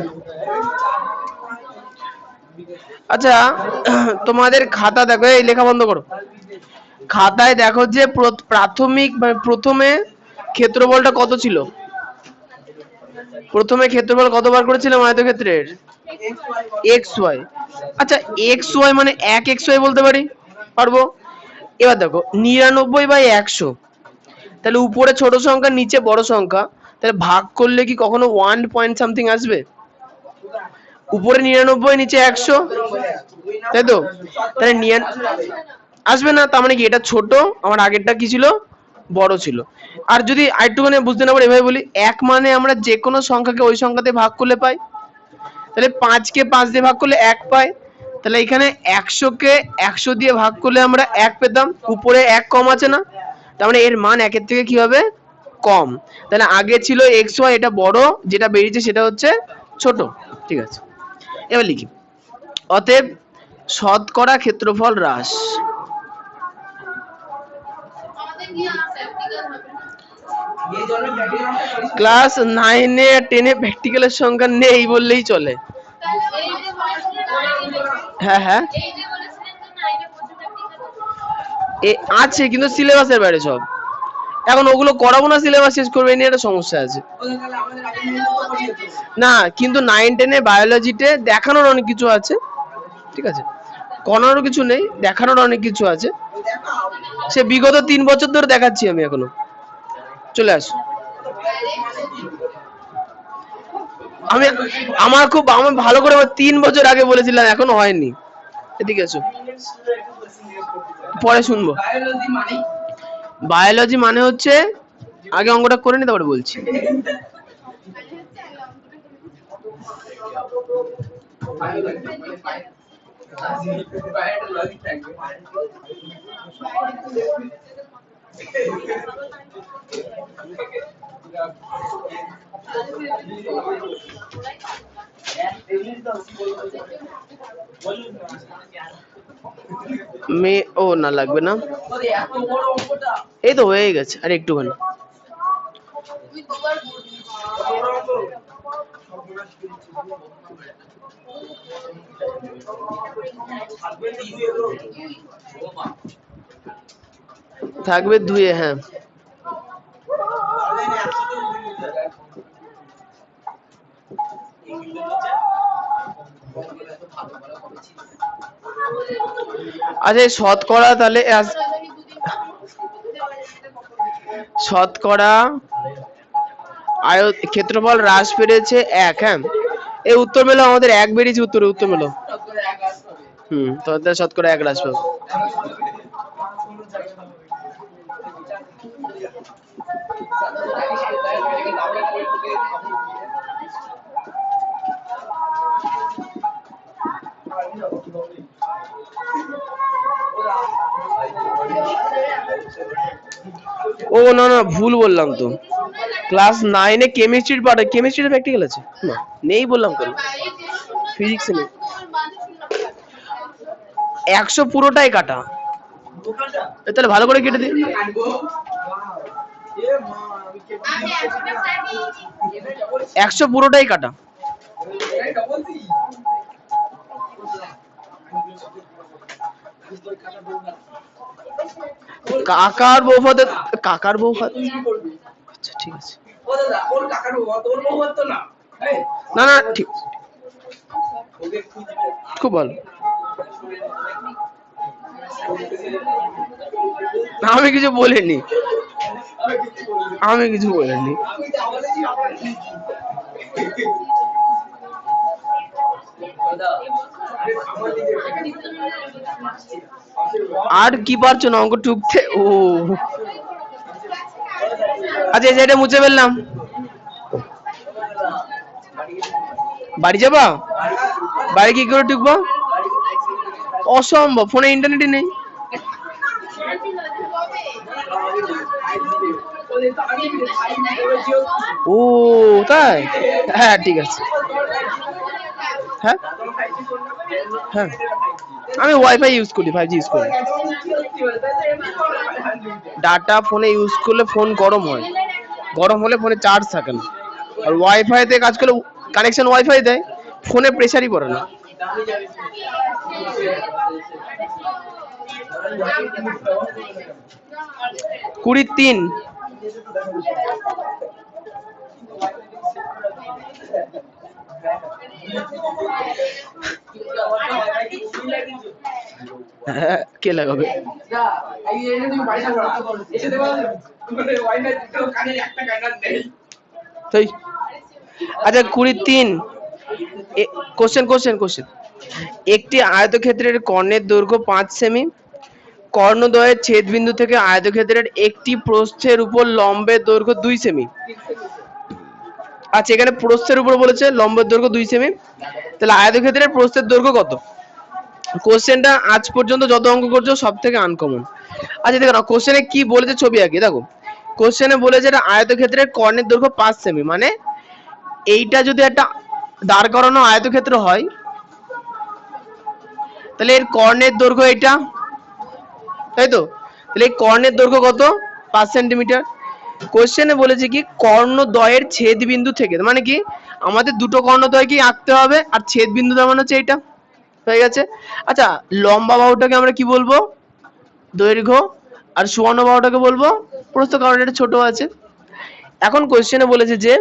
[SPEAKER 1] আচ্ছা, তোমাদের খাতা দেখো, এই লেখা বন্ধ করো। খাতায় দেখো যে প্রাথমিক প্রথমে ক্ষেত্রফলটা কত ছিল? প্রথমে ক্ষেত্রফল কতবার করেছিলাম আয়তক্ষেত্রের? xy। আচ্ছা, xy মানে 1xy বলতে পারি, পারবো। এবার দেখো 99/100, তাহলে উপরে ছোট সংখ্যা নিচে বড় সংখ্যা, তাহলে ভাগ করলে কি কখনো 1 পয়েন্ট সামথিং আসবে? উপরে 99 নিচে 100, তাই তো? তাহলে আসবে না। তার মানে কি এটা ছোট, আমার আগেরটা কি ছিল? বড় ছিল। আর যদি আরেকটুখানি বুঝতে না পারি এভাবে বলি, 1 মানে আমরা যে কোনো সংখ্যাকে ওই সংখ্যাতে ভাগ করলে পাই। তাহলে 5 কে 5 দিয়ে ভাগ করলে 1 পাই। তাহলে এখানে 100 কে 100 দিয়ে ভাগ করলে আমরা 1 পেতাম। উপরে 1 কম আছে না? তার মানে এর মান 1 এর থেকে কি হবে? কম। তাহলে আগে ছিল xy, এটা বড়, যেটা বেরিয়েছে সেটা হচ্ছে ছোট। ঠিক আছে, এবার লিখি। অতএব শতকরা ক্ষেত্রফল হ্রাস। ক্লাস 9 এ 10 এ প্র্যাকটিক্যালের সংখ্যা নেই বললেই চলে। হ্যাঁ হ্যাঁ আছে, কিন্তু সিলেবাসের বাইরে সব। এখন ওগুলো করাবো না, সিলেবাস শেষ করবে, নিয়ে একটা সমস্যা আছে। না, কিন্তু 9-10 এ বায়োলজিতে দেখানোর অনেক কিছু আছে। ঠিক আছে, করানোর কিছু নেই, দেখানোর অনেক কিছু আছে। সে বিগত 3 বছর ধরে দেখাচ্ছি আমি এখনো। চলে আসো। আমার ভালো করে 3 বছর আগে বলেছিলাম, এখনো হয়নি। এদিকে এসো, পরে শুনবো। বায়োলজি মানে হচ্ছে, আগে অঙ্কটা করে নি তারপরে বলছি। ও না লাগবে না, এই তো হয়ে গেছে। আর একটুখানি থাকবে ধুয়ে। হ্যাঁ, আচ্ছা শতকরা, তাহলে শতকরা ক্ষেত্রফল হ্রাস পেয়েছে 1। হ্যাঁ, এই উত্তর মেলো, আমাদের এক বেরিয়েছে উত্তরে, উত্তর মেলো। তোদের শতকরা 1 রাশ পাবো। ও না না, ভুল বললাম তো। ক্লাস 9 এ কেমিস্ট্রির পার্ট, কেমিস্ট্রির প্র্যাকটিক্যাল আছে না? নেই বললাম কেন? ফিজিক্সে নেই। 100 পুরোটাই কাটা। তাহলে ভালো করে কেটে দিন। 100 পুরোটাই কাটা। কাকার বৌভাতে, কাকার বৌভাত, আচ্ছা ঠিক আছে। না না ঠিক, খুব ভালো। আমি কিছু বলিনি, আমি কিছু বলিনি। আর কি পারছো না অঙ্ক টুকতে? ও আচ্ছা, এটা মুছে ফেললাম। বাড়ি যাবা? বাড়ি কি করে ঢুকবো? অসম্ভব, ফোনে ইন্টারনেটই নেই। ও তাই, হ্যাঁ ঠিক আছে। হ্যাঁ হ্যাঁ, আমি ওয়াইফাই ইউজ করি, 5G ইউজ করি। ডাটা ফোনে ইউজ করলে ফোন গরম হয়, গরম হলে ফোনে চার্জ থাকে না। আর ওয়াইফাই তে কাজ করলে, কানেকশন ওয়াইফাই দেয়, ফোনে প্রেসারই পড়ে না। 23। কে লাগাবে? আচ্ছা 23, কোশ্চেন কোশ্চেন কোশ্চেন। একটি আয়তক্ষেত্রের কর্ণের দৈর্ঘ্য 5 সেমি। কর্ণদ্বয়ের ছেদবিন্দু থেকে আয়তক্ষেত্রের একটি প্রস্থের উপর লম্বের দৈর্ঘ্য 2 সেমি। আচ্ছা, এখানে প্রস্থের উপর বলেছে, লম্বের দৈর্ঘ্য 2 সেমি। তাহলে আয়তক্ষেত্রের প্রস্থের দৈর্ঘ্য কত? কোশ্চেনটা আজ পর্যন্ত যত অঙ্ক করছো সব থেকে আনকমন। আচ্ছা দেখো না, কোশ্চেনে কি বলেছে, ছবি আঁকি দেখো। কোশ্চেনে বলেছে এটা আয়তক্ষেত্রের কর্ণের দৈর্ঘ্য 5 সেমি, মানে এইটা যদি একটা দাঁড় করানো আয়তক্ষেত্র হয়, তাহলে এর কর্ণের দৈর্ঘ্য এটা, তাই তো? তাহলে এই কর্ণের দৈর্ঘ্য কত? 5 সেন্টিমিটার। কোশ্চেনে বলেছে কি কর্ণদ্বয়ের ছেদ বিন্দু থেকে, মানে কি আমাদের দুটো কর্ণদ্বয়কে আঁকতে হবে, আর ছেদ বিন্দু মানে হচ্ছে এইটা, হয়ে গেছে। আচ্ছা, লম্বা বাহুটাকে আমরা কি বলবো? দৈর্ঘ্য। আর সুবর্ণ বাহুটাকে বলবো প্রস্থ, কারণ এটা ছোট আছে। এখন কোশ্চেনে বলেছে যে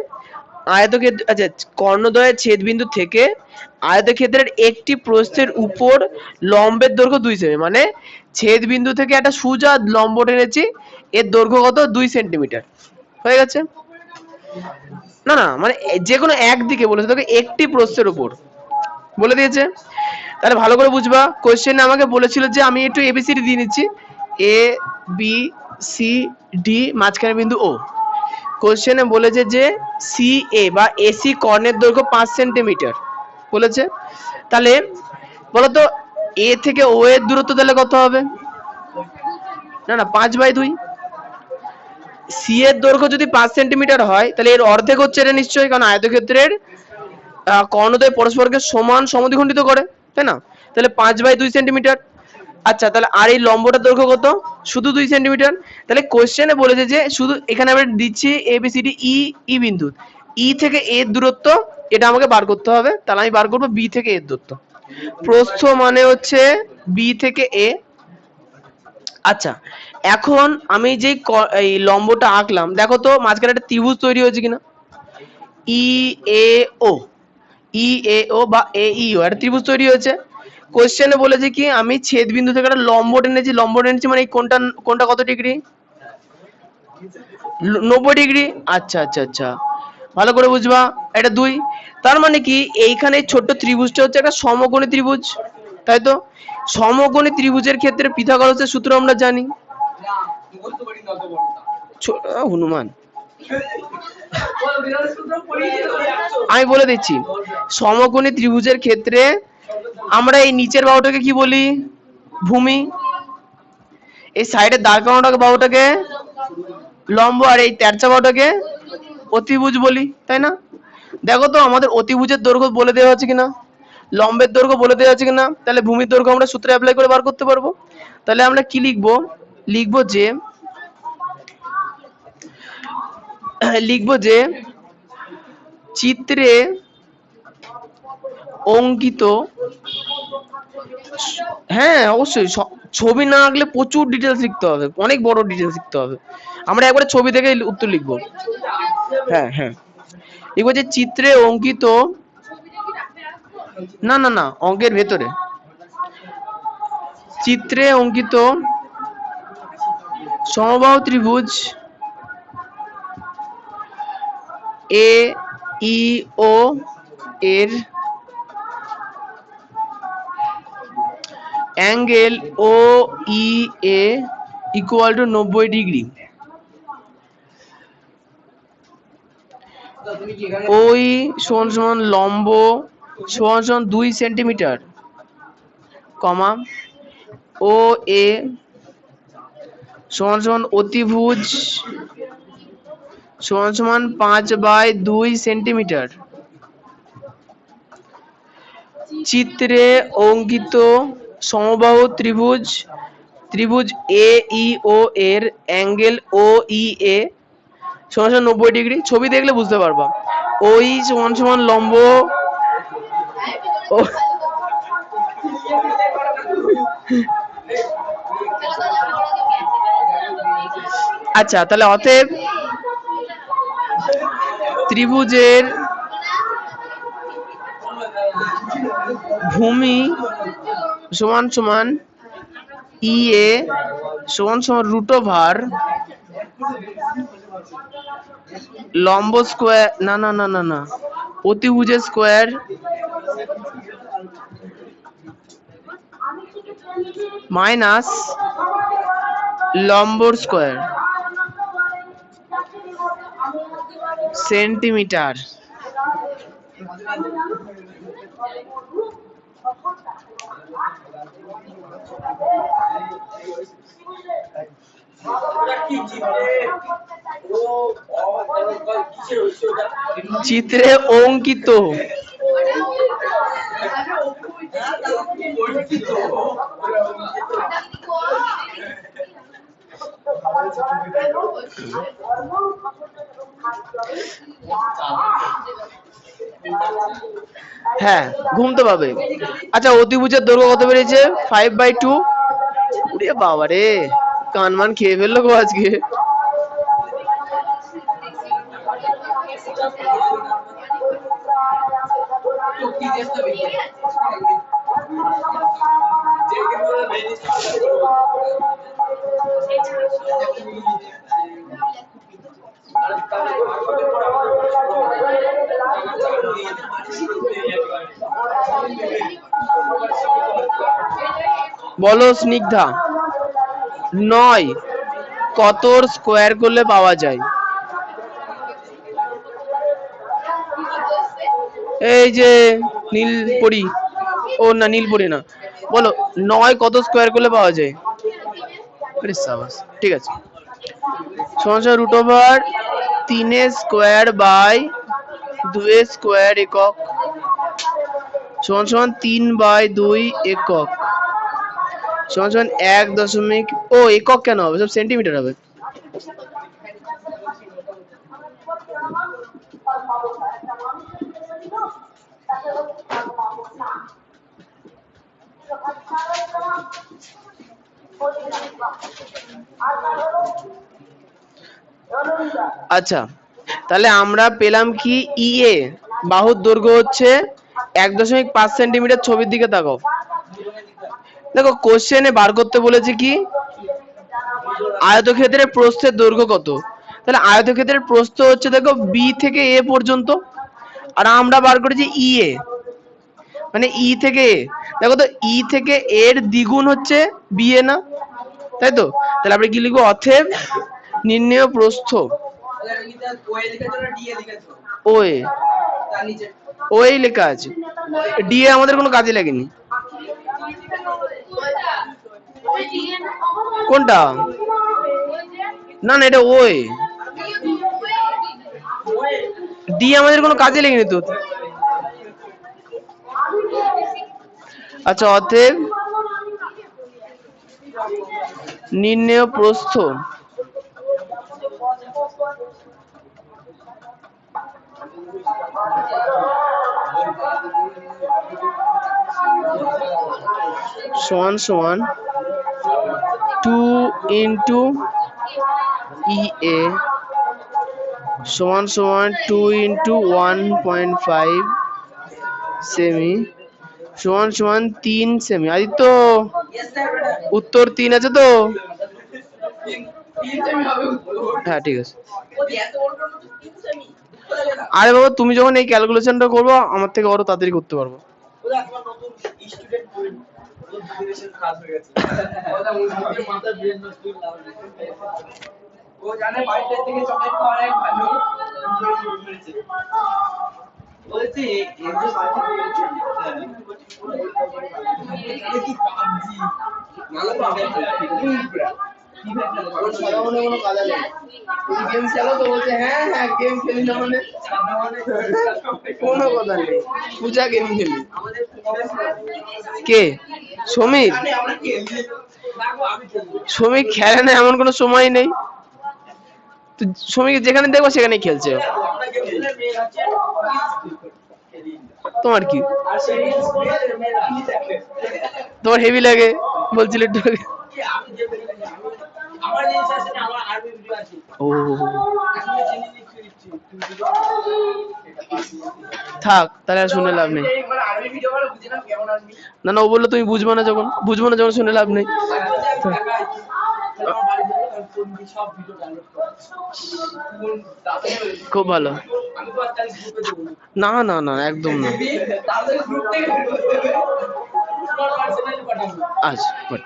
[SPEAKER 1] আয়তক্ষেত্র, আচ্ছা কর্ণদ্বয়ের ছেদবিন্দু থেকে আয়তক্ষেত্রের একটি প্রস্থের উপর লম্বের দৈর্ঘ্য 2 সেমি, মানে ছেদবিন্দু থেকে একটা সোজা লম্ব টেনেছি, এর দৈর্ঘ্য কত? 2 সেন্টিমিটার। হয়ে গেছে। না না, মানে যে কোনো একদিকে বলেছে, তোকে একটি প্রস্থের উপর বলে দিয়েছে। তাহলে ভালো করে বুঝবা, কোশ্চেনে আমাকে বলেছিল যে আমি একটু এবিসিডি দিয়ে নিচ্ছি, এ বি সি ডি, মাঝখানে বিন্দু ও। কোশ্চেনে বলেছে যে সি এ বা এসি কর্ণের দৈর্ঘ্য 5 সেন্টিমিটার বলেছে। তাহলে বলতো এ থেকে ও এর দূরত্ব তাহলে কত হবে? না না, 5/2। সি এর দৈর্ঘ্য যদি 5 সেন্টিমিটার হয়, তাহলে এর অর্ধেক হচ্ছে এটা নিশ্চয়ই, কারণ আয়তক্ষেত্রের কর্ণদ্বয় পরস্পরকে সমান সমদ্বিখণ্ডিত করে, তাই না? তাহলে 5/2 সেন্টিমিটার। আচ্ছা, তাহলে আর এই লম্বটার দৈর্ঘ্য কত? শুধু 2 সেন্টিমিটার। তাহলে কোশ্চেনে বলেছে যে শুধু এখানে আমরা দিচ্ছি A B C D E, ই বিন্দু, ই থেকে এর দূরত্ব এটা আমাকে বার করতে হবে। তাহলে আমি বার করব বি থেকে এর দূরত্ব। প্রস্থ মানে হচ্ছে বি থেকে এ। আচ্ছা, এখন আমি যে এই লম্বটা আঁকলাম, দেখো তো মাঝখানে একটা ত্রিভুজ তৈরি হয়েছে কিনা? ই এ ও, ই এ ও বা এ ই ও, একটা ত্রিভুজ তৈরি হয়েছে। কোশ্চেনে বলেছে কি আমি ছেদ বিন্দু থেকে একটা লম্ব টেনেছি, লম্ব টেনেছি মানে এই কোনটা, কোনটা কত ডিগ্রি? 90 ডিগ্রি। আচ্ছা আচ্ছা আচ্ছা, ভালো করে বুঝবা। এটা 2, তার মানে কি এইখানে ছোট্ট ত্রিভুজটা হচ্ছে একটা সমকোণী ত্রিভুজ, তাই তো? সমকোণী ত্রিভুজের ক্ষেত্রে পিথাগোরাসের সূত্র আমরা জানি। হনুমান, আমি বলে দিচ্ছি, সমকোণী ত্রিভুজের ক্ষেত্রে আমরা এই নিচের বাহুটাকে কি বলি? ভূমি। এই সাইডের দাঁড় করানোটাকে বাহুটাকে লম্ব, আর এই তেরচা বাহুটাকে অতিভুজ বলি, তাই না? দেখো তো আমাদের অতিভুজের দৈর্ঘ্য বলে দেওয়া আছে কিনা, লম্বের দৈর্ঘ্য বলে দেওয়া আছে কিনা, তাহলে ভূমির দৈর্ঘ্য আমরা সূত্রে অ্যাপ্লাই করে বার করতে পারবো। তাহলে আমরা কি লিখবো? লিখবো যে চিত্রে অঙ্কিত, হ্যাঁ অবশ্যই ছবি না আঁকলে প্রচুর ডিটেলস লিখতে হবে, অনেক বড় ডিটেলস লিখতে হবে। আমরা একবারে ছবি থেকে উত্তর লিখবো। হ্যাঁ হ্যাঁ, লিখবো যে চিত্রে অঙ্কিত, না না না, অঙ্কের ভেতরে, চিত্রে অঙ্কিত সমবাহু ত্রিভুজ এ ই ও এর angle O E A equal to 90 degree. ওই সমান সমান লম্ব সমান সমান 2 সেন্টিমিটার, কমা ও এ সমান সমান অতিভুজ সমান সমান 5/2 সেন্টিমিটার। চিত্রে অঙ্কিত সমবাহু ত্রিভুজ এ ই ও এর অ্যাঙ্গেল ও ই এ সমান সমান 90 ডিগ্রি। ছবি দেখলে বুঝতে পারবা। ওই সমান সমান লম্ব ও, আচ্ছা তাহলে অতএব ত্রিভুজের ভূমি সমান সমান ই এ সমান সমান √, লম্ব স্কয়ার, না না না না না, অতিভুজের স্কয়ার মাইনাস লম্বর স্কয়ার সেন্টিমিটার। চিত্রে অঙ্কিত হ্যাঁ ঘুমতে পাবে। আচ্ছা অতিভুজের দৈর্ঘ্য কত বেরিয়েছে? 5/2। ওরে বাবা রে, কানমান খেয়ে ফেললো গো আজকে। বলো স্নিগ্ধা, 9 কতর স্কয়ার করলে পাওয়া যায়? এই যে নীলপরি, ও না নীলপরি না, বলো 9 কত স্কয়ার করলে পাওয়া যায়? আরে সাবাস, ঠিক আছে। সমান সমান √3 স্কয়ার বাই 2 স্কয়ার একক সমান সমান 3/2 একক সমান সমান 1 ও একক কেন হবে, সব সেন্টিমিটার হবে। আচ্ছা তাহলে আমরা পেলাম কি, ই এ বাহুর দৈর্ঘ্য হচ্ছে 1.5 সেন্টিমিটার। ছবির দিকে তাকাও, দেখো কোশ্চেনে বার করতে বলেছে কি আয়তক্ষেত্রের প্রস্থের দৈর্ঘ্য কত। তাহলে আয়তক্ষেত্রের প্রস্থ হচ্ছে দেখো বি থেকে এ পর্যন্ত, আর আমরা বার করেছি ই এ, মানে ই থেকে এ। দেখো তো ই থেকে এর দ্বিগুণ হচ্ছে বি এ না, তাই তো? তাহলে আমরা কি লিখবো? অতএব নির্ণেয় প্রস্থ ও এ, ও এই লেখা আছে, ডি এ আমাদের কোনো কাজে লাগেনি। কোনটা? না না, এটা ও এ, ডি আমাদের কোনো কাজে লেগেনি তো। আচ্ছা, অতএব নির্ণেয় প্রস্থ সমান সমান 2 ইন্টু ই এ সমান সমান 2 ইন্টু 1.5 সেমি সমান সমান 3 সেমি। আদিত্য, উত্তর 3 আছে তো? হ্যাঁ ঠিক আছে। আরে বাবা, তুমি যখন এই ক্যালকুলেশনটা করবো আমার থেকে আরো তাড়াতাড়ি করতে পারবো।
[SPEAKER 2] ও জানে বাড়িতে থেকে চকলেট খাওয়া এক ভালো বলছি এই যে বাড়িতে কি পাবজি নালা পাবে কি ব্যাপার সারা মনে কোনো কাজ নেই এই গেম খেলো তো বলছে হ্যাঁ হ্যাঁ গেম খেলি না মানে কোনো কথা নেই পূজা গেম খেলি
[SPEAKER 1] কে? সমীর? সমীর খেলে না এমন কোনো সময় নেই তো, সমীর যেখানে দেখবো সেখানেই খেলছে। তোমার কি? তোমার হেভি লাগে বলছিলে একটু আগে। ও থাক, তাহলে আর শুনে লাভ নেই। না না, ও বললো তুমি বুঝবো না, যখন বুঝবো না যখন শুনে লাভ নেই। খুব ভালো। না না না, একদম না। আচ্ছা বাট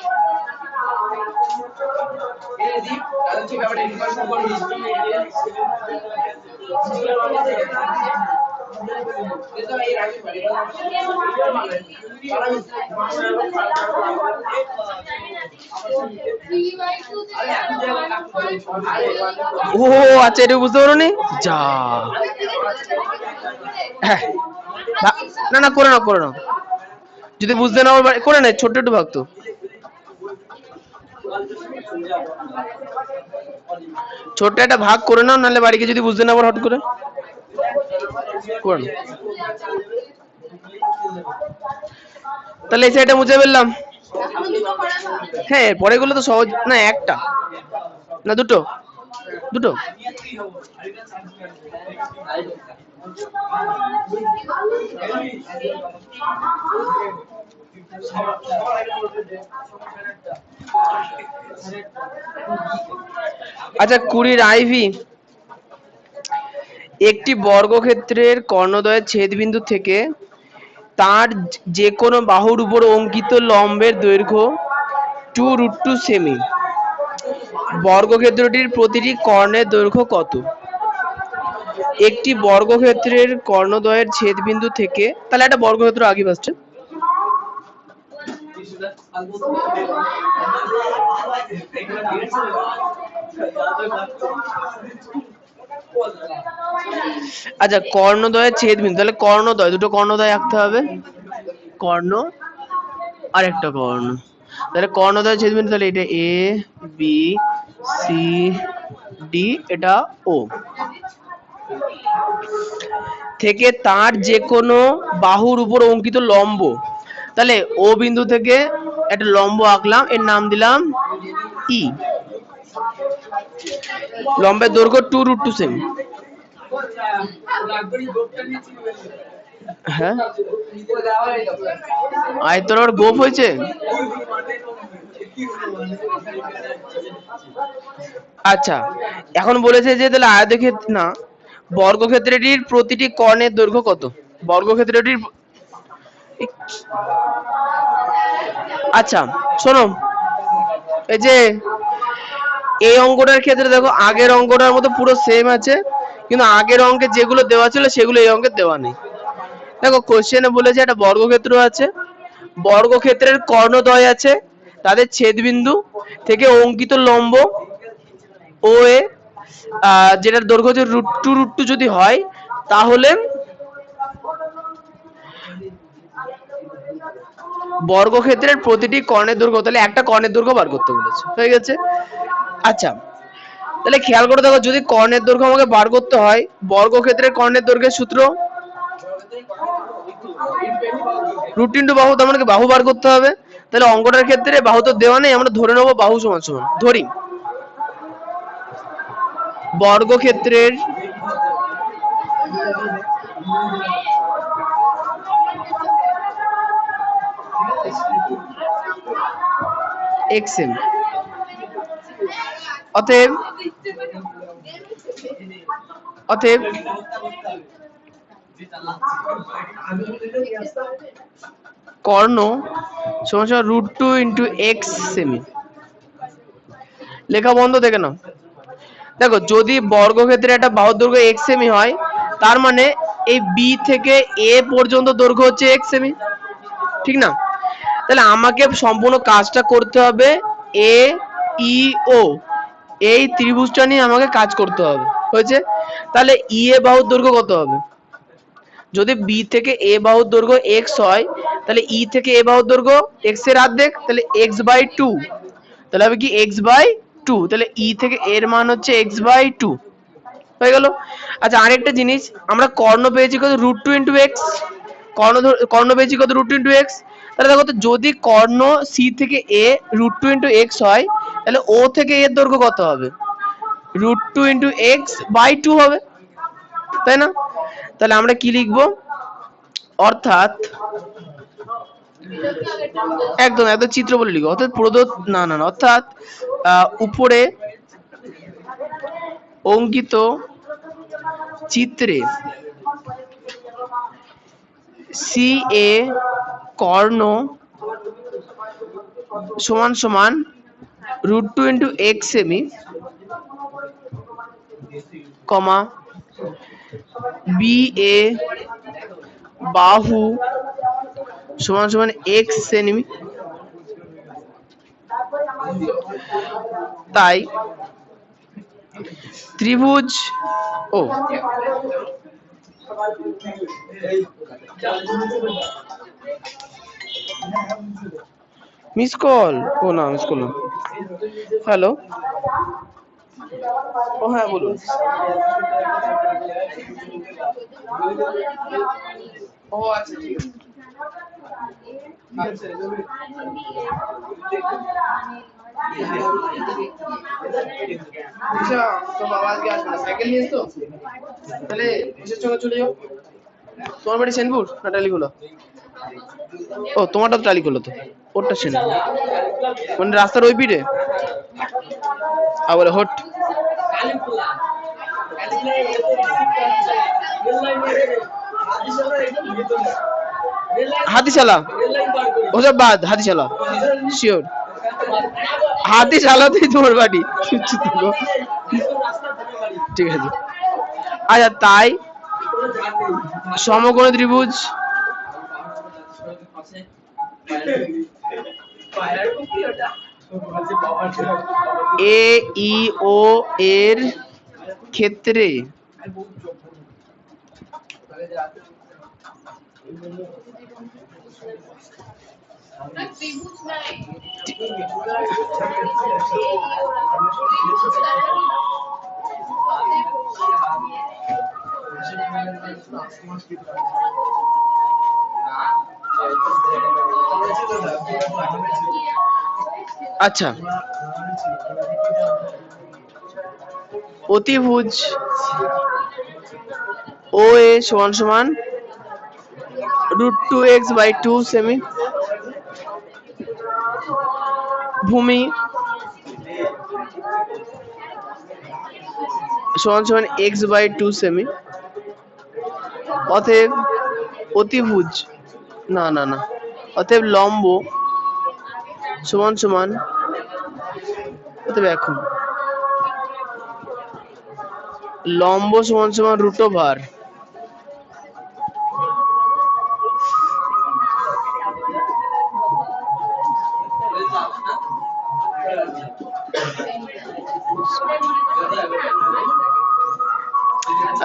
[SPEAKER 1] ও আচ্ছা, এটা বুঝতে পারো নি? যা, হ্যাঁ না না, করে নাও করে নাও, যদি বুঝতে না পারো করে নেয়, ছোট্ট একটু ভাগ তো। ছোট্ট একটা ভাগ করে নাও, নাহলে বাড়িকে যদি বুঝতে না পারো হট করে করে নাও। তাহলে এই সাইডটা মুছে ফেললাম। হ্যাঁ, পরে গুলো তো সহজ না, একটা না দুটো, দুটো। আচ্ছা, 20 আইভি একটি বর্গক্ষেত্রের কর্ণদ্বয়ের ছেদবিন্দু থেকে তার যে কোনো বাহুর উপর অঙ্কিত লম্বের দৈর্ঘ্য 2√2 সেমি। বর্গক্ষেত্রটির প্রতিটি কর্ণের দৈর্ঘ্য কত? একটি বর্গক্ষেত্রের কর্ণদ্বয়ের ছেদবিন্দু থেকে, তাহলে একটা বর্গক্ষেত্র আগে আসছে। আচ্ছা, কর্ণদ্বয়ের ছেদবিন্দু, তাহলে কর্ণদ্বয়, দুটো কর্ণদ্বয় আঁকতে হবে, কর্ণ আর একটা কর্ণ। তাহলে কর্ণদ্বয়ের ছেদবিন্দু, তাহলে এটা এ বি সি ডি, এটা ও, থেকে তার যে কোনো বাহুর উপর অঙ্কিত লম্ব, তাহলে ও বিন্দু থেকে একটা লম্ব আঁকলাম, এর নাম দিলাম ই। লম্বের দৈর্ঘ্য 2√2 সেমি। হ্যাঁ আয়তন আবার গোপ হয়েছে। আচ্ছা এখন বলেছে যে তাহলে আয়তক্ষেত্র না বর্গক্ষেত্রটির প্রতিটি কর্ণের দৈর্ঘ্য কত? বর্গক্ষেত্রটির আচ্ছা শোনো, এই যে এই অঙ্কটার ক্ষেত্রে দেখো আগের অঙ্কটার মতো পুরো সেম আছে, কিন্তু আগের অঙ্কে যেগুলো দেওয়া ছিল সেগুলো এই অঙ্কে দেওয়া নেই। দেখো কোশ্চেনে বলেছে একটা বর্গক্ষেত্র আছে, বর্গক্ষেত্রের কর্ণদ্বয় আছে, তাদের ছেদবিন্দু থেকে অঙ্কিত লম্ব ও এ যেটার দৈর্ঘ্য হচ্ছে √2 যদি হয় তাহলে বর্গক্ষেত্রের প্রতিটি কর্ণের দৈর্ঘ্য, তাহলে একটা কর্ণের দৈর্ঘ্য বার করতে বলেছে, হয়ে গেছে। আচ্ছা তাহলে খেয়াল করে দেখো, যদি কর্ণের দৈর্ঘ্য আমাকে বার করতে হয়, বর্গক্ষেত্রের কর্ণের দৈর্ঘ্যের সূত্র √2 বাহু, তার মানে কি বাহু বার করতে হবে। তাহলে অঙ্কটার ক্ষেত্রে বাহু তো দেওয়া নেই, আমরা ধরে নেবো বাহু সমান সমান, ধরি বর্গক্ষেত্রের xm, অতএব কর্ণ সমান সমান √2 ইন্টু এক্স সেমি। লেখা বন্ধ, দেখে নাও। দেখো যদি বর্গক্ষেত্রে একটা বাহুর দৈর্ঘ্য এক্স সেমি হয়, তার মানে এই বি থেকে এ পর্যন্ত দৈর্ঘ্য হচ্ছে এক্স সেমি, ঠিক না? তাহলে আমাকে সম্পূর্ণ কাজটা করতে হবে এ ই ও, এই ত্রিভুজটা নিয়ে আমাকে কাজ করতে হবে, হয়েছে। তাহলে ই এ বাহুর দৈর্ঘ্য কত হবে? যদি বি থেকে এ বাহুর দৈর্ঘ্য এক্স হয়, তাহলে ই থেকে এ বাহুর দৈর্ঘ্য এক্স এর অর্ধেক, তাহলে x/2, তাহলে হবে কি x/2, তাহলে ই থেকে এর মান হচ্ছে x/2, হয়ে গেল। আচ্ছা আরেকটা জিনিস, আমরা কর্ণ পেয়েছি কত? √2 ইন্টু এক্স, কর্ণ পেয়েছি কত? √2 ইন্টু এক্স। তাহলে দেখো তো, যদি কর্ণ সি থেকে এ √2 ইন্টু এক্স হয়, তাহলে ও থেকে এর দৈর্ঘ্য কত হবে? √2 ইন্টু x/2 হবে, তাই না? তাহলে আমরা কি লিখবো? অর্থাৎ একদম একদম চিত্র বলে লিখবো, অর্থাৎ প্রদত্ত না না অর্থাৎ উপরে অঙ্কিত চিত্রে সি এ কর্ণ সমান সমান √2 into x semi, comma B A বাহু সমান সমান এক্স সেমি, তাই ত্রিভুজ ও মিস কল, ও না মিস কল, হ্যালো, ও হ্যাঁ বলুন। ও আচ্ছা ঠিক আছে। আচ্ছা তো বাবা আজকে আসবে না, সাইকেল নিয়ে এসছো? তাহলে কিসের সঙ্গে চলে যাও। তোমার বাড়ি সেনপুর না টালিগুলো? ও তোমারটা তো টালিগুলো, তো ওরটা সেনপুর, মানে রাস্তার ওই পিঠে। আর বলে হট হাতিশালা, ওসব বাদ, হাতিশালা শিওর, হাতিশালাতেই তোমার বাড়ি, ঠিক আছে। আচ্ছা তাই সমকোণ ত্রিভুজ এ ই ও এর ক্ষেত্রে আচ্ছা অতিভুজ ও এ সমান সমান √2x/2 সেমি। ভূমি সমান সমান x/2 সেমি। অতএব অতিভুজ না না না অতএব লম্ব সমান সমান অতএব এখন লম্ব সমান সমান √।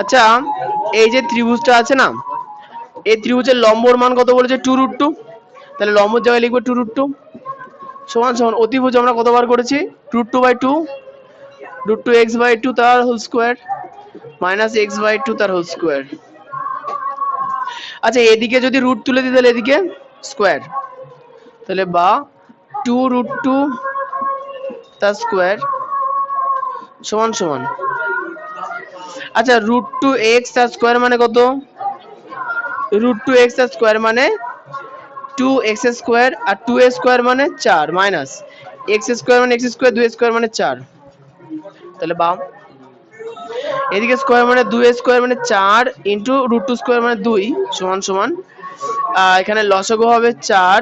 [SPEAKER 1] আচ্ছা এই যে ত্রিভুজটা আছে না, এই ত্রিভুজের লম্বর মান কত বলেছে 2√2, তাহলে লম্বর জায়গায় লিখবো 2√2 সমান সমান অতিভুজ আমরা কতবার করেছি √2/2, √2x/2 তার হোল স্কয়ার মাইনাস x/2 তার হোল স্কয়ার। আচ্ছা এদিকে যদি রুট তুলে দিই তাহলে এদিকে স্কয়ার, তাহলে বা 2√2 তার স্কয়ার সমান সমান, আচ্ছা √2x তার স্কয়ার মানে কত, √2x তার স্কয়ার মানে 2x স্কয়ার আর 2a স্কয়ার মানে 4 মাইনাস x স্কয়ার মানে x স্কয়ার 2a স্কয়ার মানে 4, তাহলে বাম এদিকে স্কয়ার মানে 2a স্কয়ার মানে 4 ইনটু √2 স্কয়ার মানে 2 সমান সমান এখানে লসাগু হবে 4,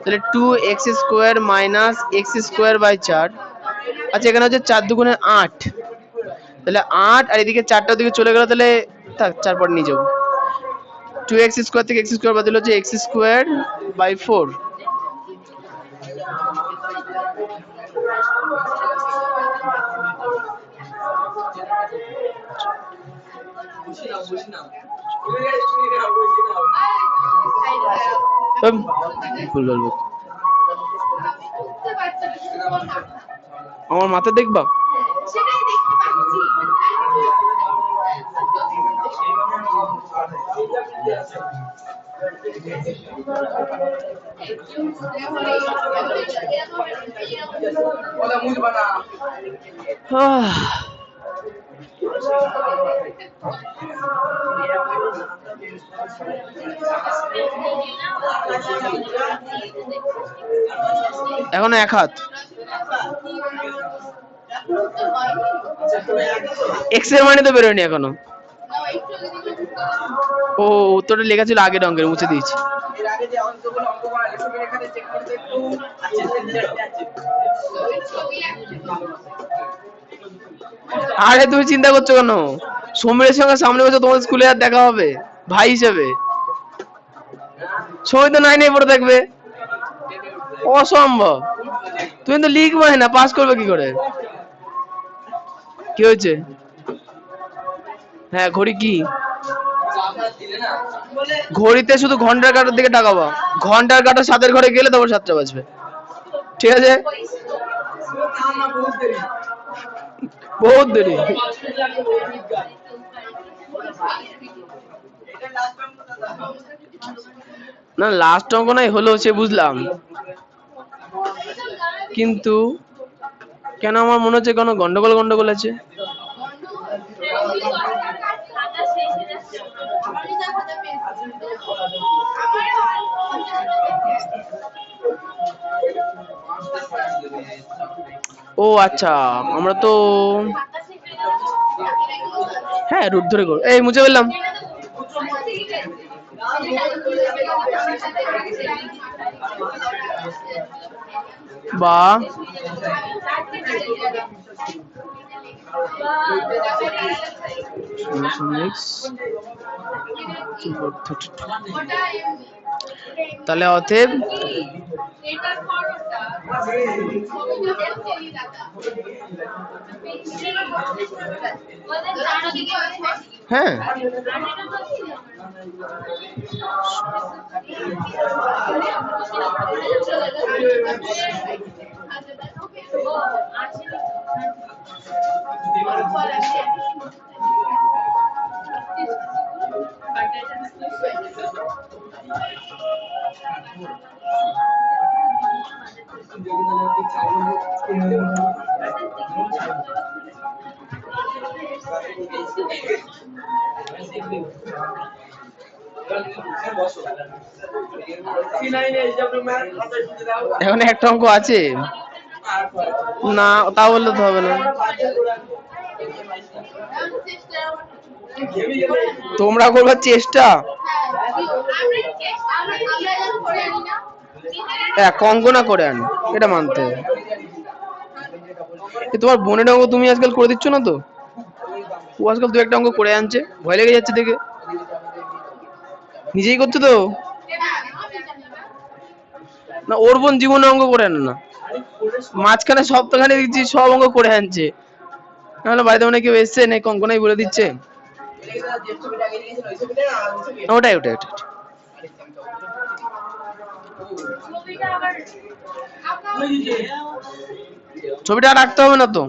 [SPEAKER 1] তাহলে 2x square minus x square by 4। আচ্ছা এখানে হচ্ছে 4 দুগুণে 8, তাহলে 8 আর এদিকে 4টা দিকে চলে গেল, তাহলে থাক 4 পর নিয়ে যাবো। 2x স্কয়ার থেকে x স্কয়ার বাদ দিলে হচ্ছে x স্কয়ার বাই 4। ভুল বলবো আমার মাথা দেখবা এখনো এক হাত এক্স এর মানে তো বেরোয়নি এখনো। ও উত্তরটা লেখা ছিল আগের অঙ্কের, মুছে দিয়েছি। আরে তুমি চিন্তা করছো কেন, সমীরের সঙ্গে সামনে বছর তোমার স্কুলে আর দেখা হবে ভাই হিসেবে, সময় তো 9 পড়ে থাকবে, অসম্ভব। তুমি তো লিখবে না, পাস করবে কি করে? কি হয়েছে? হ্যাঁ ঘড়ি কি ঘড়িতে শুধু ঘন্টার কাঁটার দিকে তাকাবো, ঘন্টার কাঁটা 7-এর ঘরে গেলে তারপর 7টা বাজবে, ঠিক আছে? বহুত দেরি। না লাস্ট অঙ্ক নাই হলো সে বুঝলাম, কিন্তু কেন আমার মনে হচ্ছে কোনো গন্ডগোল গন্ডগোল আছে। ও আচ্ছা আমরা তো হ্যাঁ রুট ধরে করো, এই মুছে ফেললাম। বা তাহলে অতএব হ্যাঁ এখন একটা অঙ্ক আছে না, তা বললে তো হবে না। তোমরা করবার চেষ্টা, হ্যাঁ কঙ্কনা করে আন, এটা মানতে হবে। তোমার বোনের অঙ্ক তুমি আজকাল করে দিচ্ছ না তো? ও আজকাল দু একটা অঙ্ক করে আনছে, ভয় লেগে যাচ্ছে দেখে। নিজেই করছো তো? না ওর বোন জীবনে অঙ্ক করে আনে না, মাঝখানে সপ্তাহখানে দেখছি সব অঙ্ক করে আনছে। নাহলে বাড়িতে মনে কেউ এসছে না, কঙ্কনাই বলে দিচ্ছে। ওটাই ওটাই ওটাই ছবিটা আর রাখতে হবে না তো।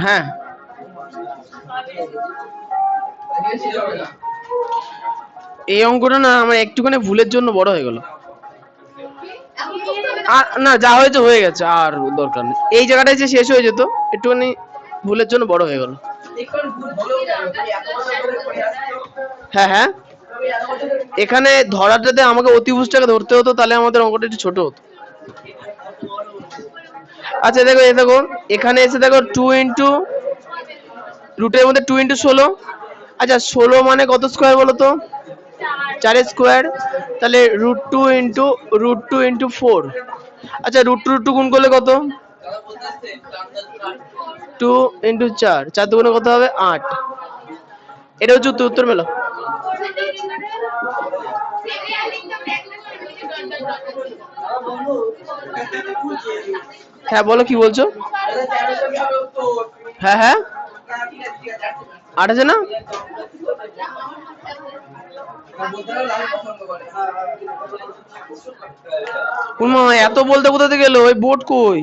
[SPEAKER 1] হ্যাঁ এই অঙ্কটা না আমার একটুখানি ভুলের জন্য বড় হয়ে গেল। আর না, যা হয়েছে হয়ে গেছে, আর দরকার নেই। এই জায়গাটায় যে শেষ হয়ে যেত, একটুখানি ভুলের জন্য বড় হয়ে গেল। হ্যাঁ হ্যাঁ, এখানে ধরাটাতে আমাকে অতিভুজটাকে ধরতে হতো, তাহলে আমাদের অঙ্কটা একটু ছোট হতো। আচ্ছা দেখো, এই দেখো এখানে এসে দেখো 2 ইন্টু রুটের মধ্যে 2 ইন্টু 16। আচ্ছা 16 মানে কত স্কোয়ার বলো তো? 4 স্কোয়ার। তাহলে √2 ইন্টু 4। আচ্ছা √2 গুণ করলে কত? 2 ইন্টু 4, 4 দুগুণে কত হবে? 8। এটা হচ্ছে উত্তর। উত্তর মেলো। হ্যাঁ বলো, কি বলছো? হ্যাঁ হ্যাঁ 8 আছে না? এত বলতে কোথা থেকে গেলো? ওই বোর্ড কই?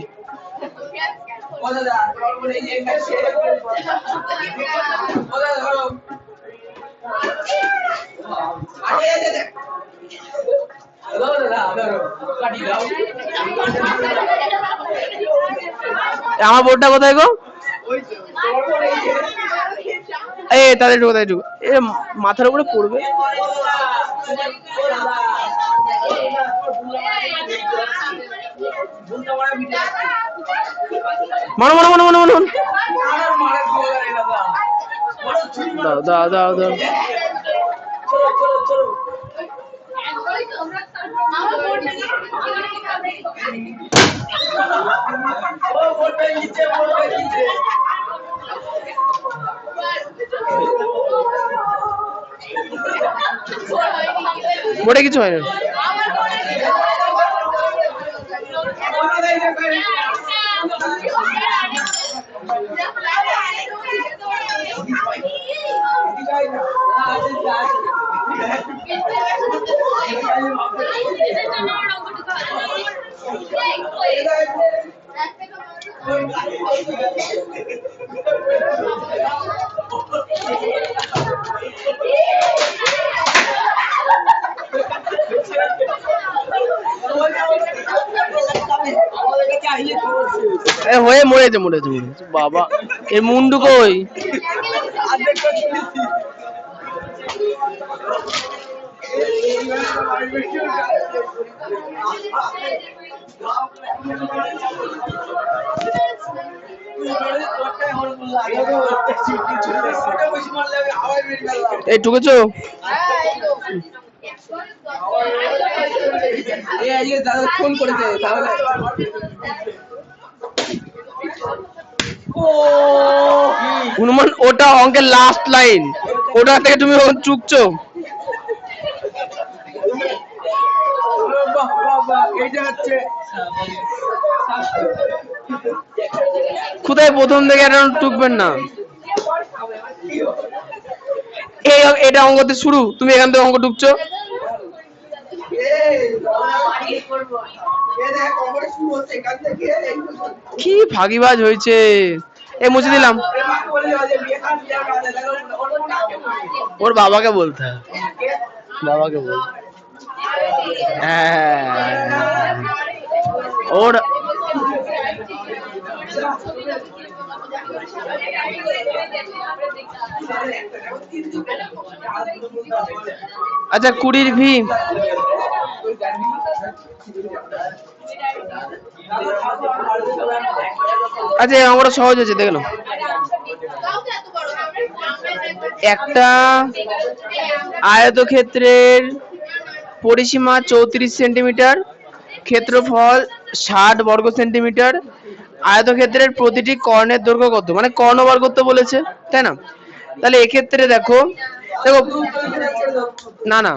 [SPEAKER 1] আমার বোর্ডটা কোথায় গো? এই তাহলে একটু কোথায় একটু এ মাথার উপরে পড়বে। মনো মনো মনো মনো মনো দাও দাও দাও দাও। বোর্ডে কিছু হয় না। হয়ে মরেছে মরেছে মরেছে বাবা, এর মুন্ডু কই? এই ঢুকেছো? দাদা ফোন করেছে তাহলে। হনুমান ওটা অঙ্কের লাস্ট লাইন, ওটা থেকে তুমি চুকছো। কোথায় প্রথম থেকে এটা টুকবেন না। এটা অঙ্কতে শুরু, তুমি এখান থেকে অঙ্ক ঢুকছো। কি ফাঁকিবাজ হয়েছে। এই মুছে দিলাম। ওর বাবাকে বলতে হবে, বাবাকে বল। হ্যাঁ ওর আচ্ছা 20 ভি আচ্ছা এই অঙ্কটা সহজ আছে দেখো। একটা আয়তক্ষেত্রের পরিসীমা 34 সেন্টিমিটার, ক্ষেত্রফল 60 বর্গ সেন্টিমিটার, আয়তক্ষেত্রের প্রতিটি কর্ণের দৈর্ঘ্য কত, মানে কর্ণ বার করতে বলেছে তাই না। তাহলে এক্ষেত্রে দেখো দেখো না না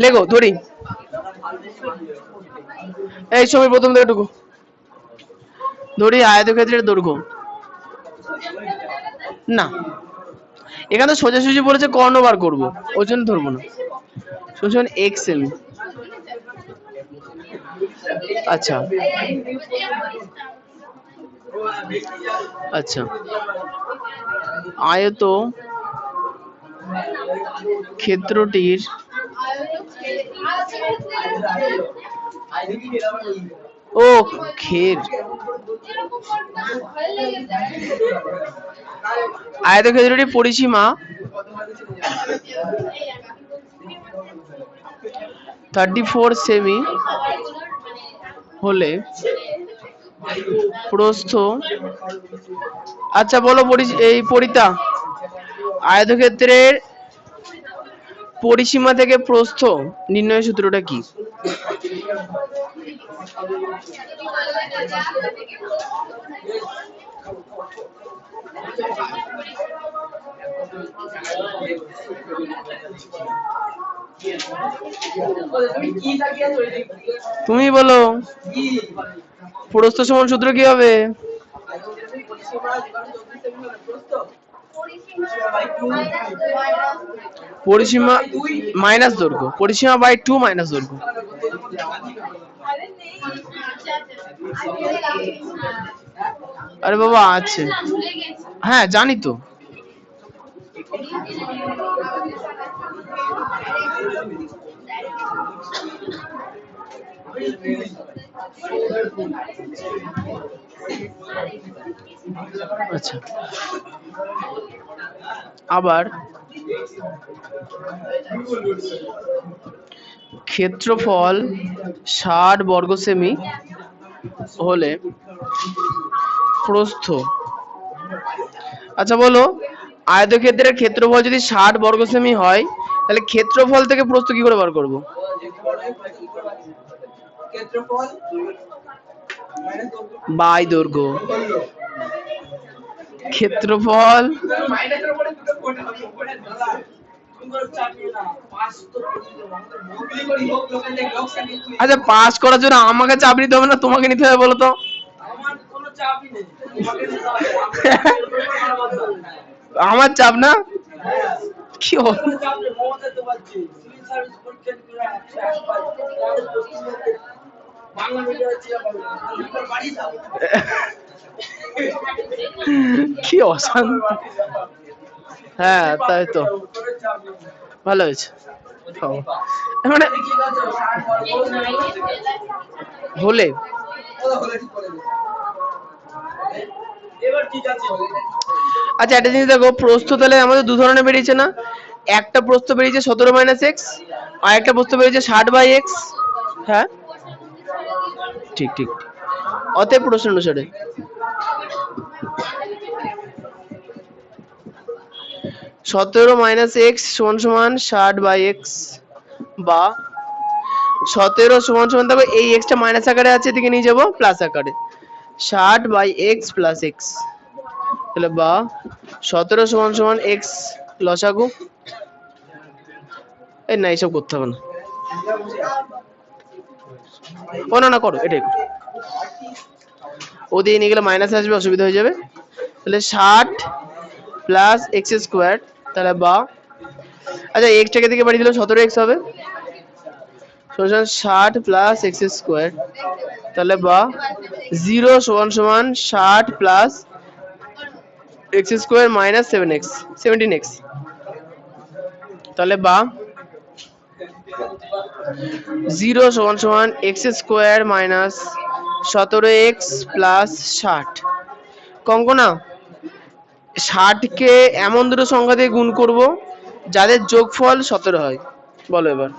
[SPEAKER 1] লেখো ধরি এই সময় প্রথম থেকে টুকু ধরি আয়তক্ষেত্রের দৈর্ঘ্য না, এখানে তো সোজাসুজি বলেছে কর্ণ বার করবো ওই জন্য ধরবো না, শুনুন এক্স এম। আচ্ছা আচ্ছা আয়ত ক্ষেত্রটির ও ক্ষের আয়তক্ষেত্রটির পরিসীমা 34 সেমি হলে প্রস্থ, আচ্ছা বলো এই পরিতা আয়তক্ষেত্রের পরিসীমা থেকে প্রস্থ নির্ণয়ের সূত্রটা কি? তুমি বলো প্রস্থ সমান সূত্র কি হবে? পরিসীমা মাইনাস দৈর্ঘ্য, পরিসীমা বাই 2 মাইনাস দৈর্ঘ্য। আরে বাবা আছে, হ্যাঁ জানি তো। আচ্ছা আবার ক্ষেত্রফল 60 বর্গ সেমি হলে প্রস্থ, আচ্ছা বলো আয়তক্ষেত্রের ক্ষেত্রফল যদি 60 বর্গ সেমি হয় তাহলে ক্ষেত্রফল থেকে প্রস্থ কি করে বার করব? বাই দৈর্ঘ্য, ক্ষেত্রফল আচ্ছা পাস করার জন্য আমাকে চাপ নিতে হবে না তোমাকে নিতে হবে বলো তো? আমার চাপ না কি কি অশান্তি। হ্যাঁ তাই তো ভালো হয়েছে, মানে হলে আচ্ছা একটা জিনিস দেখো প্রস্থ তাহলে আমাদের দু ধরনের বেরিয়েছে না, একটা প্রস্থ বেরিয়েছে 17 মাইনাস এক্স আর একটা প্রস্থ বেরিয়েছে 60 বাই এক্স। হ্যাঁ ঠিক ঠিক, অতএব প্রশ্ন অনুসারে 17 মাইনাস এক্স সমান সমান 60 বাই এক্স, বা 17 সমান সমান দেখো এই এক্সটা মাইনাস আকারে আছে এদিকে নিয়ে যাবো প্লাস আকারে 60 বাই এক্স প্লাস এক্স, তাহলে বা 17 সমান সমান এক্স লসাগু। এই না এইসব করতে হবে না, ও না না করো এটাই করো, ও দিয়ে নিয়ে গেলে মাইনাস আসবে অসুবিধা হয়ে যাবে। তাহলে 60 প্লাস এক্স স্কোয়ার, তাহলে বা আচ্ছা এক্সটাকে থেকে বাড়িয়ে দিলে 17 এক্স হবে, সমান 60 প্লাস এক্স স্কোয়ার, তাহলে বা 0 সমান সমান 60 plus x square minus 7x 17x, তাহলে বা 0 সমান সমান x square minus 17x plus 60। Konkona 60 কে এমন দুটো সংখ্যা দিয়ে গুণ করব যাদের যোগফল 17 হয়, বলো এবার।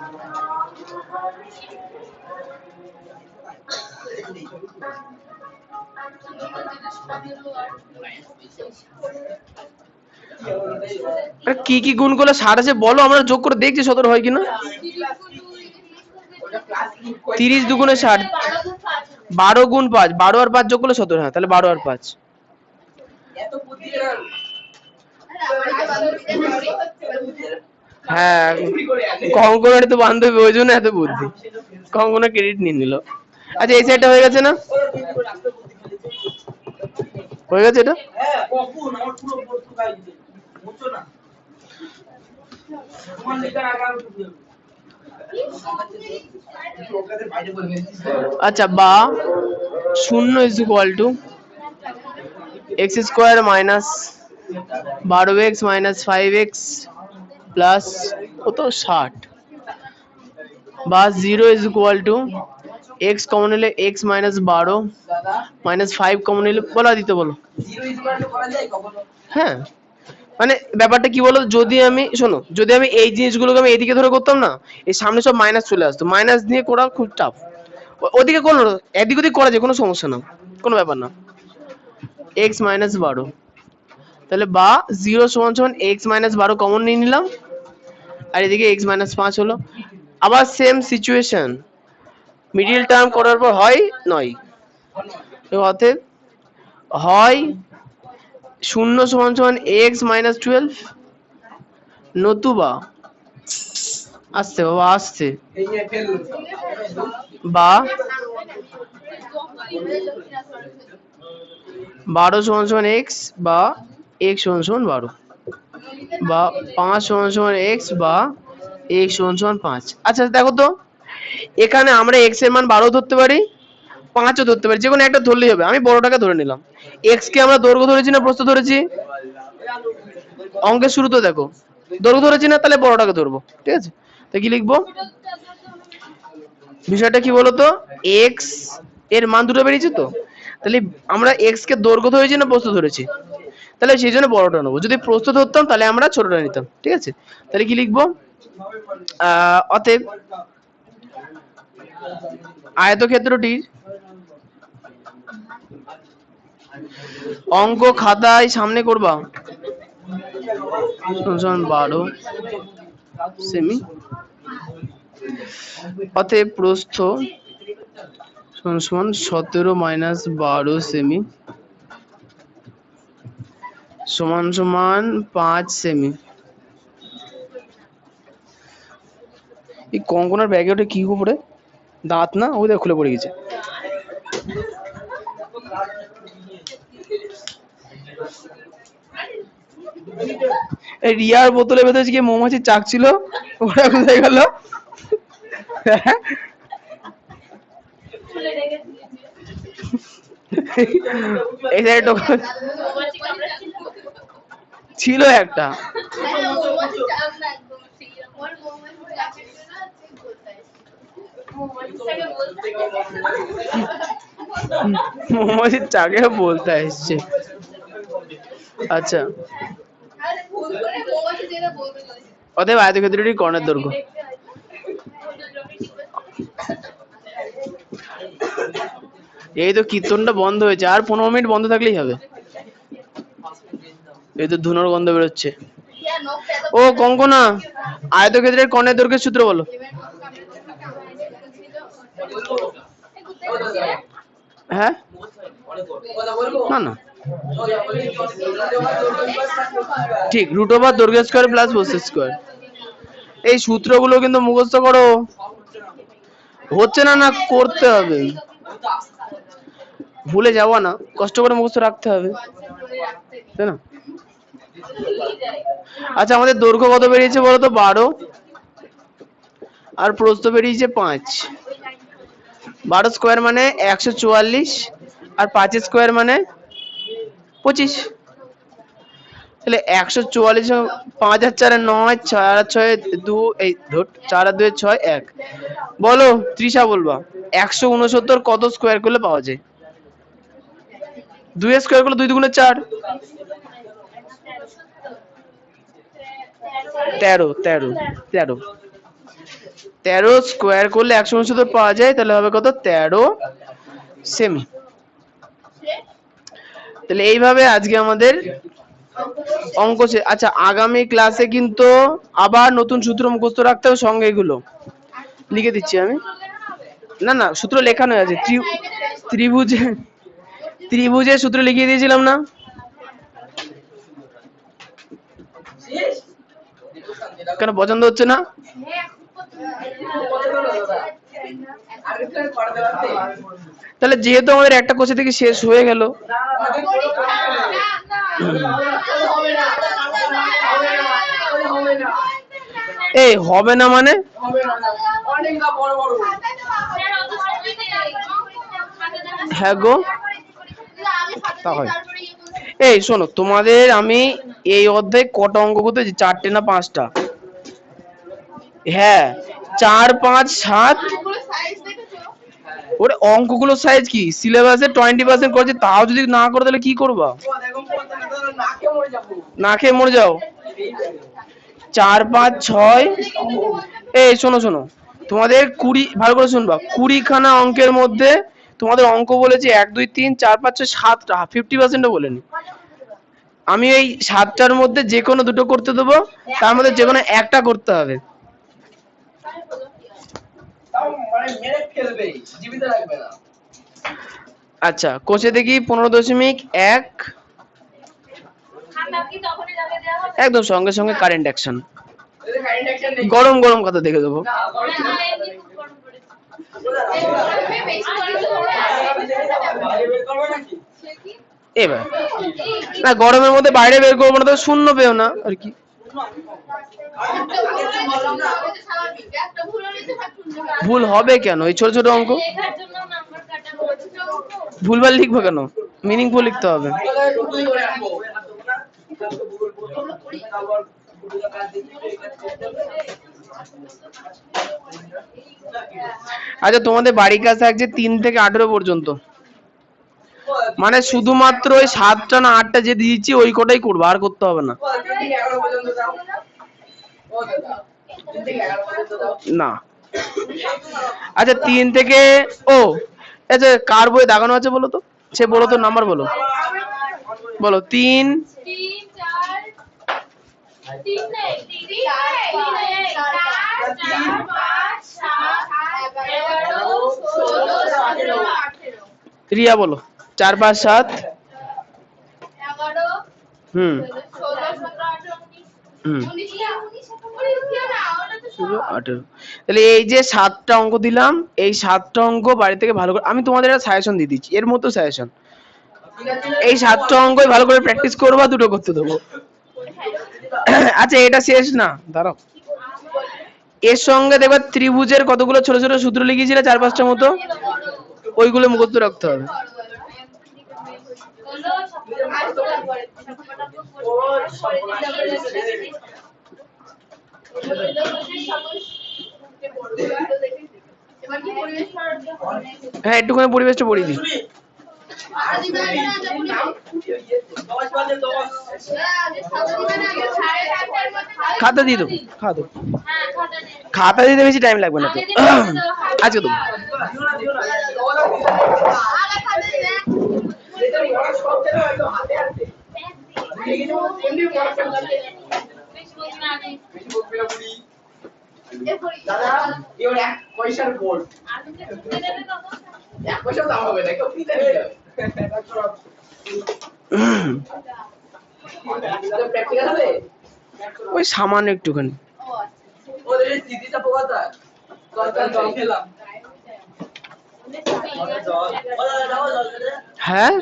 [SPEAKER 1] কি কি গুণ করলে 60 আছে বলো, আমরা যোগ করে দেখছি 17 হয় কিনা। 30 দুগুণে 60, 12 গুণ 5, 12 আর 5 যোগ করলে 17, হ্যাঁ তাহলে 12 আর 5। হ্যাঁ কঙ্কনের তো বান্ধবী, ওই জন্য এত বুদ্ধি, কঙ্কনা ক্রেডিট নিয়ে নিল। আচ্ছা এই সাইডটা হয়ে গেছে না, হয়ে গেছে এটা। আচ্ছা বা 0 is equal two x square minus 12x minus 5x plus কত 60, বা 0 is equal two x common নিলে x মাইনাস 12 মাইনাস 5 কমন নিলে বলো দিতে বলো। হ্যাঁ মানে ব্যাপারটা কি বলো, যদি আমি শোনো, যদি আমি এই জিনিসগুলোকে আমি এইদিকে ধরে করতাম না, এই সামনে সব মাইনাস চলে আসতো, মাইনাস দিয়ে করা খুব টাফ। ওদিকে কোনো এদিক ওদিক করা যায়, কোনো সমস্যা না, কোনো ব্যাপার না। এক্স মাইনাস 12, তাহলে বা 0 সমান সমান এক্স মাইনাস 12 কমন নিয়ে নিলাম, আর এদিকে এক্স মাইনাস 5 হলো। আবার সেম সিচুয়েশন, মিডিল টার্ম করার পর হয় নয়, অতএব হয় 0 সমান সমান এক্স মাইনাস 12, নতুবা আসছে বাবা আসছে বা 12 সমান সমান এক্স বা এক্স সমান সমান 12, বা 5 সমান সমান এক্স বা এক্স সমান সমান 5। আচ্ছা দেখো তো, এখানে আমরা এক্স এর মান 12 ধরতে পারি, 5ও ধরতে পারি, যে কোনো একটা ধরলেই হবে। আমি বড়টাকে ধরে নিলাম। এক্স কে আমরা দৈর্ঘ্য ধরেছি না প্রস্থ ধরেছি, অঙ্কের শুরুতে দেখো দৈর্ঘ্য ধরেছি না, তাহলে বড়টাকে ধরবো, ঠিক আছে। তো কি লিখবো, বিষয়টা কি বলতো, এক্স এর মান দুটো বেরিয়েছে, তো তাহলে আমরা এক্স কে দৈর্ঘ্য ধরেছি না প্রস্থ ধরেছি, তাহলে সেই জন্য বড়টা নেবো। যদি প্রস্থ ধরতাম তাহলে আমরা ছোটটা নিতাম, ঠিক আছে। তাহলে কি লিখবো, অতএব আয়তক্ষেত্রটির অঙ্ক খাতায় সামনে করবা 12 সেমি, অতএব প্রস্থ সমান 17 মাইনাস 12 সেমি সমান সমান 5 সেমি। এই কঙ্কনার ব্যাগে ওটা কি উপরে দাঁত না, ওই দেখ খুলে পড়ে গেছে। রিয়ার বোতলের ভেতরে কি মৌমাছির চাক ছিল, ওরা কোথায় গেল? এই সাইডে ছিল একটা, মৌমাছির চাকে বলতে এসছে। আচ্ছা অতএব আয়তক্ষেত্রটির কর্ণের দৈর্ঘ্য, এই তো কীর্তনটা বন্ধ হয়েছে, আর 15 মিনিট বন্ধ থাকলেই হবে। এই তো ধুনোর গন্ধ বেরোচ্ছে। ও কঙ্কনা, আয়তক্ষেত্রের কর্ণের দৈর্ঘ্যের সূত্র বলো। হ্যাঁ না না ঠিক, রুট ওভার দৈর্ঘ্য স্কয়ার প্লাস প্রস্থ স্কয়ার। এই সূত্রগুলো কিন্তু মুখস্থ করো, হচ্ছে না না করতে হবে, ভুলে যাওয়া না, কষ্ট করে মুখস্থ রাখতে হবে, তাই না। আচ্ছা আমাদের দৈর্ঘ্য কত বেরিয়েছে বলো তো, 12, আর প্রস্থ বেরিয়েছে 5। 12 স্কোয়ার মানে 144, আর 5 স্কোয়ার মানে 25। তাহলে 144, 5 আর 4 9, 4 আর 6 2, এই ধর 4 আর 2 6, 1। বলো তৃষা বলবা 169 কত স্কোয়ার করলে পাওয়া যায়? 2 স্কোয়ার করলে 2 দুগুণে 4। 13 13 13 13 স্কোয়ার করলে 169 পাওয়া যায়, তাহলে হবে কত? 13 সেমি। তাহলে এইভাবে আজকে আমাদের অঙ্ক আচ্ছা, আগামী ক্লাসে কিন্তু আবার নতুন সূত্র মুখস্থ রাখতে হবে, সঙ্গে এগুলো লিখে দিচ্ছি আমি। না না, সূত্র লেখানো আছে, ত্রিভুজের সূত্র লিখিয়ে দিয়েছিলাম না? কেন পছন্দ হচ্ছে না? তাহলে যেহেতু আমাদের একটা কোষে থেকে শেষ হয়ে গেল, এই হবে না মানে হ্যাঁ গো, এই শোনো, তোমাদের আমি এই অধ্যায়ে কটা অঙ্ক করতে, 4টে না 5টা? হ্যাঁ, 4 5 7। ওরে অঙ্কগুলো সাইজ কি সিলেবাসে 20% করছে, তাও যদি না করে তাহলে কি করবা? না খেয়ে মরে যাও। 4 5 6। এই শোনো শোনো, তোমাদের 20, ভালো করে শুনবা, 20 খানা অঙ্কের মধ্যে তোমাদের অঙ্ক বলেছে 1 2 3 4 5 6 7টা, 50%ও বলেনি। আমি এই 7টার মধ্যে যে কোনো দুটো করতে দেবো, তার মধ্যে যে কোনো একটা করতে হবে। আচ্ছা, কোষে দেখি 15.1। একদম সঙ্গে সঙ্গে কারেন্ট অ্যাকশন, গরম গরম কথা দেখে দেবো। এবার না, গরমের মধ্যে বাইরে বের করবো না, তো শূন্য পেও না আর কি। ভুল হবে কেন? এই ছোট ছোট অঙ্ক ভুলভাল লিখবো কেন? মিনিংফুল লিখতে হবে। আচ্ছা, তোমাদের বাড়ির কাছে থাকছে 3 থেকে 18 পর্যন্ত, মানে শুধুমাত্র ওই 7টা না 8টা যে দিয়েছি ওই কটাই করবো, আর করতে হবে না। না আচ্ছা, 3 থেকে, ও আচ্ছা, কার বই দাগানো আছে বলো তো, সে বলো তো, নাম্বার বলো, বলো। 3 রিয়া বলো, 4 5 7। হুম হুম 18। তাহলে এই যে 7টা অঙ্ক দিলাম, এই 7টা অঙ্ক বাড়ি থেকে ভালো করে, আমি তোমাদের একটা সাজেশন দিয়ে দিচ্ছি, এর মতো সাজেশন, এই 7টা অঙ্কই ভালো করে প্র্যাকটিস করবা, দুটো করতে দেবো। আচ্ছা, এটা শেষ না, দাঁড়াও, এর সঙ্গে দেখবা ত্রিভুজের কতগুলো ছোট ছোট সূত্র লিখিয়েছিলে, 4 5টা মতো, ওইগুলো মুখস্থ রাখতে হবে। হ্যাঁ, একটুখানি পরিবেশটা পড়িয়ে দিই। খাতা দিয়ে দেবো, খাতা দিতে বেশি টাইম লাগবে না তো, আজকে দেবো।
[SPEAKER 2] দাদা এবার 1 পয়সার গোল্ড, 1 পয়সা দাম হবে না, কেউ ফ্রিতে নিয়ে যাবে। প্র্যাকটিক্যাল হবে
[SPEAKER 1] ওই সামান্য একটুখানি।
[SPEAKER 2] ওদের এই স্মৃতিটা পোকাটা জল খেলাম।
[SPEAKER 1] হ্যাঁ,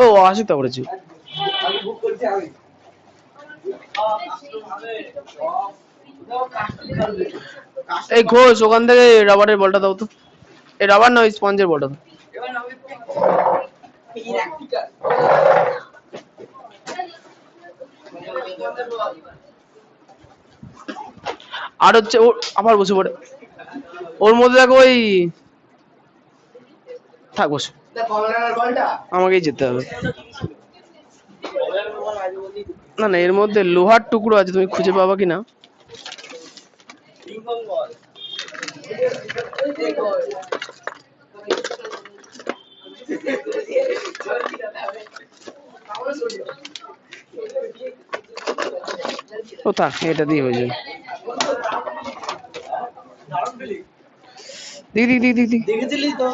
[SPEAKER 1] ও আসুক তারপরে জি।
[SPEAKER 2] আমি বুক করছি আমি।
[SPEAKER 1] এই ঘোষ ওখান থেকে রাবারের বলটা দাও তো। এই রাবার না, ওই স্পঞ্জের বলটা দাও। আর হচ্ছে ও আবার বসে পড়ে, ওর মধ্যে দেখো ওই থাক বসে, আমাকেই যেতে হবে। না না, এর মধ্যে লোহার টুকরো আছে, তুমি খুঁজে পাবা কিনা। ও থাক, এটা দিয়ে হয়ে যাবে। দিদি দিদি দিদি
[SPEAKER 2] দেখেছিলিস তো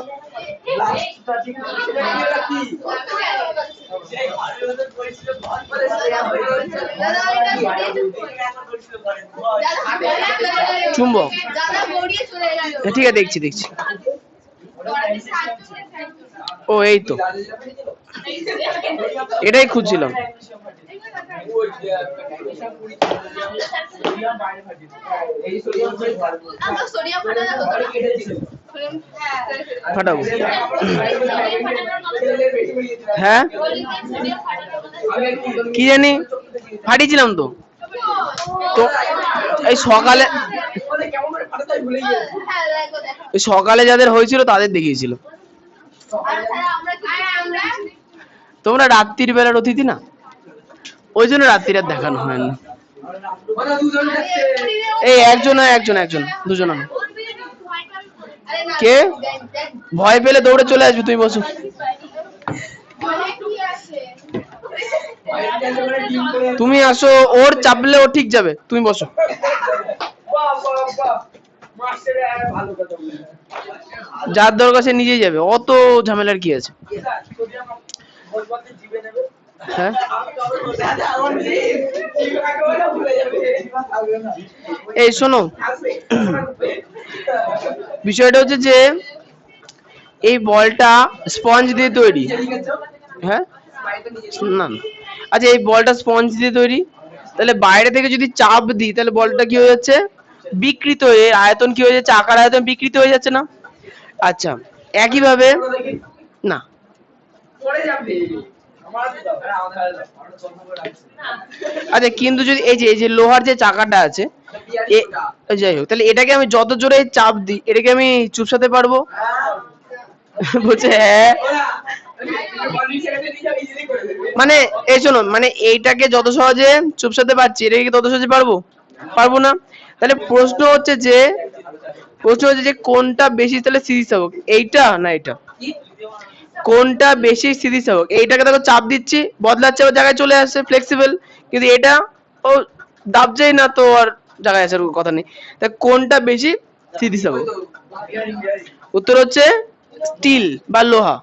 [SPEAKER 2] লাস্টটা ঠিক এটা কি
[SPEAKER 1] চুম্বক, ঠিক আছে দেখছি দেখছি। ও এই তো, এটাই খুঁজছিলাম। ফাটাবো হ্যাঁ, কি জানি ফাটিয়েছিলাম তো। তো এই সকালে, সকালে যাদের হয়েছিল তাদের দেখিয়েছিল। তোমরা রাত্রির বেলার অতিথি না, ওই জন্য রাত্রির আর দেখানো হয় না। এই একজন একজন একজন, দুজন না। কে ভয় পেলে দৌড়ে চলে আসবে, তুমি বসো। তুমি আসো, ওর চাপলে ও ঠিক যাবে, তুমি বসো। যার দরকার সে নিজেই যাবে, অত ঝামেলার কি আছে। হ্যাঁ এই শোনো, বিষয়টা হচ্ছে যে এই বলটা স্পঞ্জ দিয়ে তৈরি। হ্যাঁ না না, আচ্ছা এই বলটা স্পঞ্জ দিয়ে তৈরি, তাহলে বাইরে থেকে যদি চাপ দিই তাহলে বলটা কি হয়ে যাচ্ছে, বিকৃত হয়ে আয়তন কি হয়ে যাচ্ছে, আকার আয়তন বিকৃত হয়ে যাচ্ছে না। আচ্ছা একই ভাবে না, আচ্ছা কিন্তু যদি এই যে লোহার যে চাকাটা আছে, যাই হোক, তাহলে এটাকে আমি যত জোরে চাপ দিই এটাকে আমি চুপসাতে পারবো। বলছে হ্যাঁ, মানে এই শোনো, মানে এইটাকে যত সহজে চুপসাতে পারছি এটাকে তত সহজে পারবো পারবো না। তাহলে প্রশ্ন হচ্ছে যে কোনটা বেশি তাহলে স্থিতিস্থাপক, এইটা না এটা, কোনটা বেশি স্থিতিস্থাপক। এইটাকে দেখো চাপ দিচ্ছি বদলাচ্ছে, আবার জায়গায় চলে আসছে, ফ্লেক্সিবল। কিন্তু এটা ও দাবছেই না, তো আর জায়গায় আসার কথা নেই। তা কোনটা বেশি স্থিতিস্থাপক? উত্তর হচ্ছে স্টিল বা লোহা।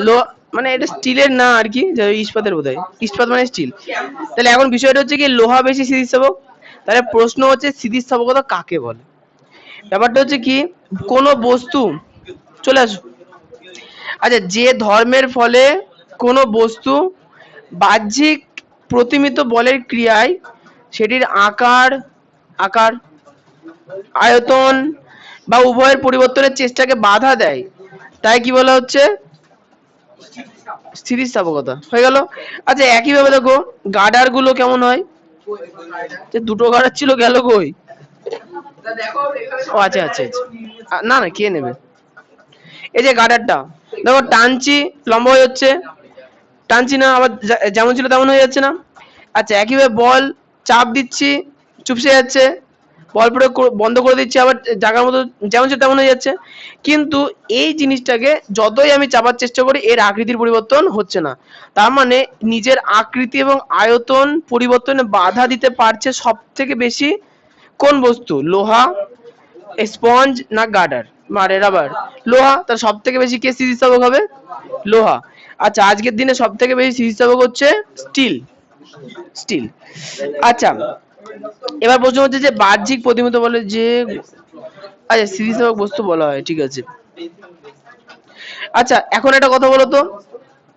[SPEAKER 1] লোহা মানে এটা স্টিলের না আর কি, ইস্পাতের বোধহয়, ইস্পাত মানে স্টিল। তাহলে এখন বিষয়টা হচ্ছে কি, লোহা বেশি স্থিতিস্থাপক। তাহলে প্রশ্ন হচ্ছে স্থিতিস্থাপকতা কাকে বলে। ব্যাপারটা হচ্ছে কি, কোন বস্তু, চলে আসো। আচ্ছা যে ধর্মের ফলে কোন বস্তু বাহ্যিক প্রতিমিত বলের ক্রিয়ায় সেটির আকার আকার আয়তন বা উভয়ের পরিবর্তনের চেষ্টাকে বাধা দেয়, তাই কি বলা হচ্ছে, স্থিতিস্থাপকতা হয়ে গেল। আচ্ছা একইভাবে দেখো গার্ডার গুলো কেমন হয়, যে দুটো গার্ডার ছিল গেল কই। ও আচ্ছা আচ্ছা না না, কে নেবে। এই যে গার্ডারটা দেখো টানছি লম্বা হয়ে যাচ্ছে, টানছি না আবার যেমন ছিল তেমন হয়ে যাচ্ছে না। আচ্ছা একইভাবে বল চাপ দিচ্ছি চুপসে যাচ্ছে, বল প্রয়োগ বন্ধ করে দিচ্ছি আবার জায়গার মতো যেমন ছিল তেমন হয়ে যাচ্ছে। কিন্তু এই জিনিসটাকে যতই আমি চাপার চেষ্টা করি এর আকৃতির পরিবর্তন হচ্ছে না। তার মানে নিজের আকৃতি এবং আয়তন পরিবর্তনে বাধা দিতে পারছে সব থেকে বেশি কোন বস্তু, লোহা, স্পঞ্জ না গার্ডার মানে রাবার। লোহা, তার সব থেকে বেশি কে স্থিতিস্থাপক হবে, লোহা। আচ্ছা আজকের দিনে সব থেকে বেশি স্থিতিস্থাপক হচ্ছে স্টিল, স্টিল। আচ্ছা এবার প্রশ্ন হচ্ছে যে বাহ্যিক প্রতিমিত বলে যে, আচ্ছা স্থিতিস্থাপক বস্তু বলা হয়, ঠিক আছে। আচ্ছা এখন একটা কথা বলো তো,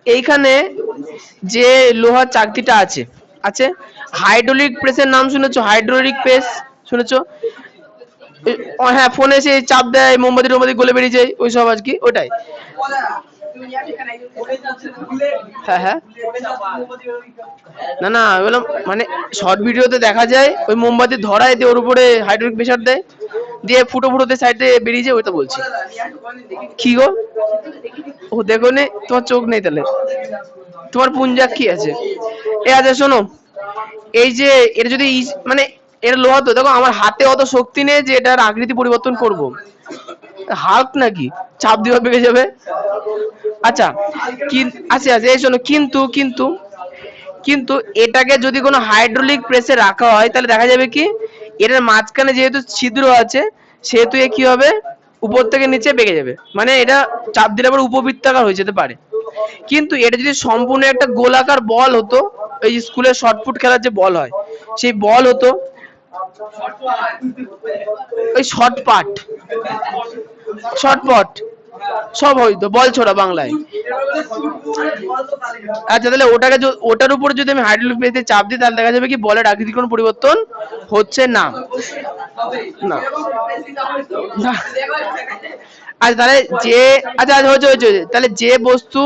[SPEAKER 1] এইখানে যে লোহার চাকতিটা আছে আছে হাইড্রোলিক প্রেসের নাম শুনেছো, হাইড্রোলিক প্রেস শুনেছো? হ্যাঁ, ফোনে এসে চাপ দেয়, মোমবাতি গলে বেরিয়ে যায়, ওই সব আর কি, ওটাই। হ্যাঁ হ্যাঁ, না আমি বললাম মানে শর্ট ভিডিওতে দেখা যায় ওই মোমবাতি ধরায় দিয়ে ওর উপরে হাইড্রোলিক প্রেসার দেয়, দিয়ে ফুটোতে সাইডে বেরিয়ে যায়, ওইটা বলছি। কি গো? ও দেখো নে, তোমার চোখ নেই তাহলে, তোমার পুঞ্জাক কি আছে? এ আচ্ছা শোনো, এই যে এটা যদি মানে এটা লোহা তো, দেখো আমার হাতে অত শক্তি নেই যে এটার আকৃতি পরিবর্তন করব। হাল্ক নাকি চাপ দিয়ে ভেঙে যাবে? আচ্ছা আচ্ছা এই শোনো, কিন্তু কিন্তু কিন্তু এটাকে যদি কোনো হাইড্রোলিক প্রেসে রাখা হয় তাহলে দেখা যাবে কি এটার মাঝখানে যেহেতু ছিদ্র আছে সেহেতু এ কি হবে, উপর থেকে নিচে বেঁকে যাবে, মানে এটা চাপ দিলে আবার উপবৃত্তাকার হয়ে যেতে পারে। কিন্তু এটা যদি সম্পূর্ণ একটা গোলাকার বল হতো, এই স্কুলে শর্টপুট খেলার যে বল হয় সেই বল হতো, ওই শর্টপট সব হইতো, বল ছোড়া বাংলায়। আচ্ছা তাহলে ওটার উপর যদি আমি হাইড্রোলিক প্রেসে চাপ দিই তাহলে দেখা যাবে কি বলের আকৃতির কোনো পরিবর্তন হচ্ছে না। না আচ্ছা তাহলে হয়েছে, তাহলে যে বস্তু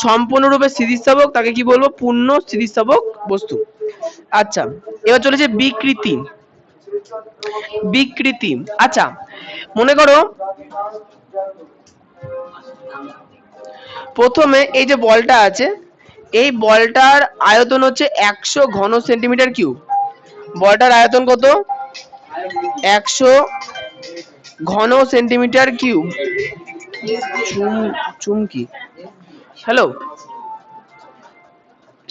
[SPEAKER 1] সম্পূর্ণরূপে স্থিতিস্থাপক তাকে কি বলবো? পূর্ণ স্থিতিস্থাপক বস্তু। আচ্ছা এবার চলেছে বিকৃতি। আচ্ছা মনে করো প্রথমে এই যে বলটা আছে, এই বলটার আয়তন হচ্ছে 100 ঘন সেন্টিমিটার কিউব। বলটার আয়তন কত? 100 ঘন সেন্টিমিটার কিউব। চুমকি, হ্যালো,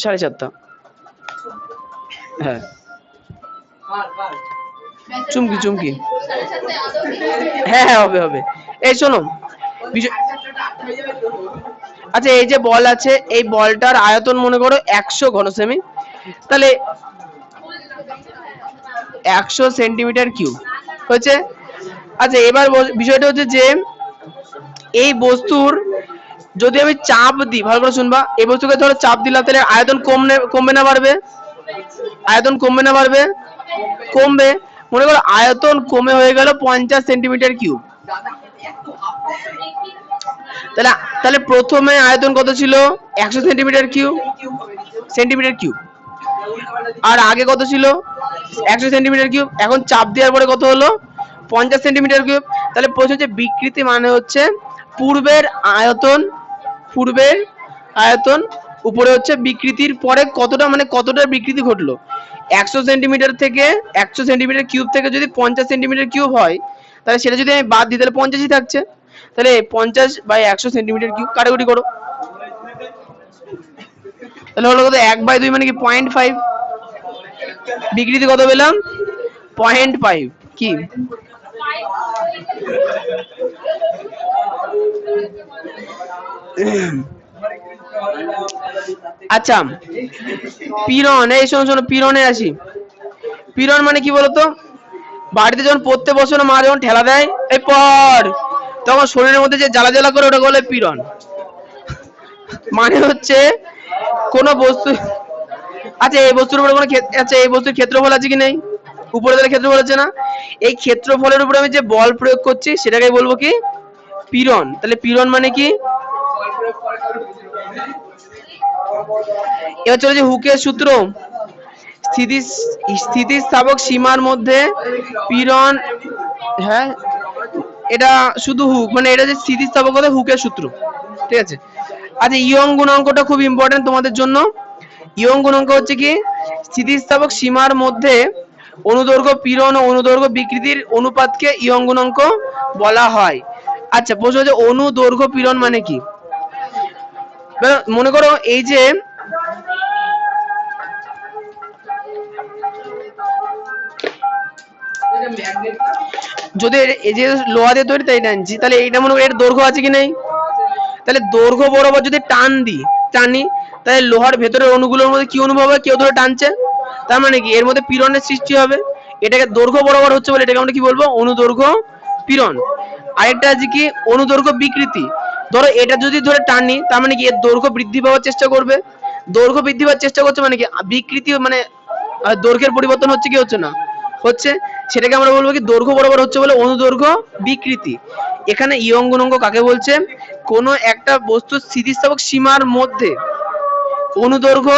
[SPEAKER 1] 4:30। হ্যাঁ চুমকি, হ্যাঁ হবে। এই শোনো, আচ্ছা এই যে বল আছে, এই বলটার আয়তন মনে করো 100 ঘন সেমি, তাহলে 100 সেন্টিমিটার কিউব হচ্ছে। আচ্ছা এবার বিষয়টা হচ্ছে যে এই বস্তুর যদি আমি চাপ দিই, ভালো করে শুনবা, এই বস্তুকে ধরো চাপ দিলাম তাহলে আয়তন কমবে না বাড়বে? আয়তন কমবে না বাড়বে? কমবে। মনে করো আয়তন কমে হয়ে গেল 50 সেন্টিমিটার কিউব। তাহলে প্রথমে আয়তন কত ছিল? 100 সেন্টিমিটার কিউব। আর আগে কত ছিল? 100 সেন্টিমিটার কিউব। এখন চাপ দেওয়ার পরে কত হলো? 50 সেন্টিমিটার কিউব। তাহলে প্রশ্ন হচ্ছে বিকৃতি মানে হচ্ছে পূর্বের আয়তন উপরে হচ্ছে বিকৃতির পরে কতটা বিকৃতি ঘটলো। 100 সেন্টিমিটার কিউব থেকে যদি 50 সেন্টিমিটার কিউব হয় তাহলে সেটা যদি আমি বাদ দিই তাহলে 50ই থাকছে। তাহলে 50/100 সেন্টিমিটার কিউব কাটাকুটি করো, তাহলে হলো কত? 1/2 মানে কি 0.5। বিকৃতি কত পেলাম? 0.5। কি আচ্ছা পীড়ন, এই শোনো পীড়নে আসি। পীড়ন মানে কি বলতো? বাড়িতে যখন পড়তে বসো না, মা যখন ঠেলা দেয় এই পড়, তখন শরীরের মধ্যে যে জ্বালা করে ওটা বলে পীড়ন। মানে হচ্ছে কোন বস্তু, আচ্ছা এই বস্তুর উপরে কোনো আচ্ছা এই বস্তুর ক্ষেত্রফল আছে কি নেই? উপরে তাহলে ক্ষেত্রফল আছে না? এই ক্ষেত্রফলের উপরে আমি যে বল প্রয়োগ করছি সেটাকে বলবো কি? পীড়ন। তাহলে পীড়ন মানে কি? এবার চলে যে হুকের সূত্র, স্থিতিস্থাপক সীমার মধ্যে পীড়ন। হ্যাঁ এটা শুধু হুক, মানে এটা যে স্থিতিস্থাপকতা হুকের সূত্র, ঠিক আছে। আচ্ছা ইয়ং গুণাঙ্কটা খুব ইম্পর্টেন্ট তোমাদের জন্য। ইয়ং গুণাঙ্ক হচ্ছে কি? স্থিতিস্থাপক সীমার মধ্যে অনুদৈর্ঘ্য পীড়ন ও অনুদৈর্ঘ্য বিকৃতির অনুপাতকে ইয়ং গুণাঙ্ক বলা হয়। আচ্ছা প্রশ্ন হচ্ছে অনুদৈর্ঘ্য পীড়ন মানে কি? মনে করো এই যে যদি এই যে লোহা দিয়ে তৈরি তাই টানছি, তাহলে এইটা মনে করো এর দৈর্ঘ্য আছে কি নেই? তাহলে দৈর্ঘ্য বরাবর যদি টানি তাহলে লোহার ভেতরের অণুগুলোর মধ্যে কি অনুভব হয়? কেউ ধরে টানছে, তার মানে কি এর মধ্যে পীড়নের সৃষ্টি হবে। এটাকে দৈর্ঘ্য বরাবর হচ্ছে বলে এটাকে আমরা কি বলবো? অনুদৈর্ঘ্য পীড়ন। আরেকটা আছে কি? অনুদৈর্ঘ্য বিকৃতি। ধরো এটা যদি ধরে টানি তার মানে কি এর দৈর্ঘ্য বৃদ্ধি পাওয়ার চেষ্টা করবে, দৈর্ঘ্য বৃদ্ধি পাওয়ার চেষ্টা করছে মানে কি বিকৃতি, মানে দৈর্ঘ্যের পরিবর্তন হচ্ছে কি হচ্ছে না? হচ্ছে, সেটাকে আমরা বলবো কি দৈর্ঘ্য বরাবর হচ্ছে বলে অনুদৈর্ঘ্য বিকৃতি। এখানে ইয়ং গুণাঙ্ক কাকে বলছে? কোনো একটা বস্তুর স্থিতিস্থাপক সীমার মধ্যে অনুদৈর্ঘ্য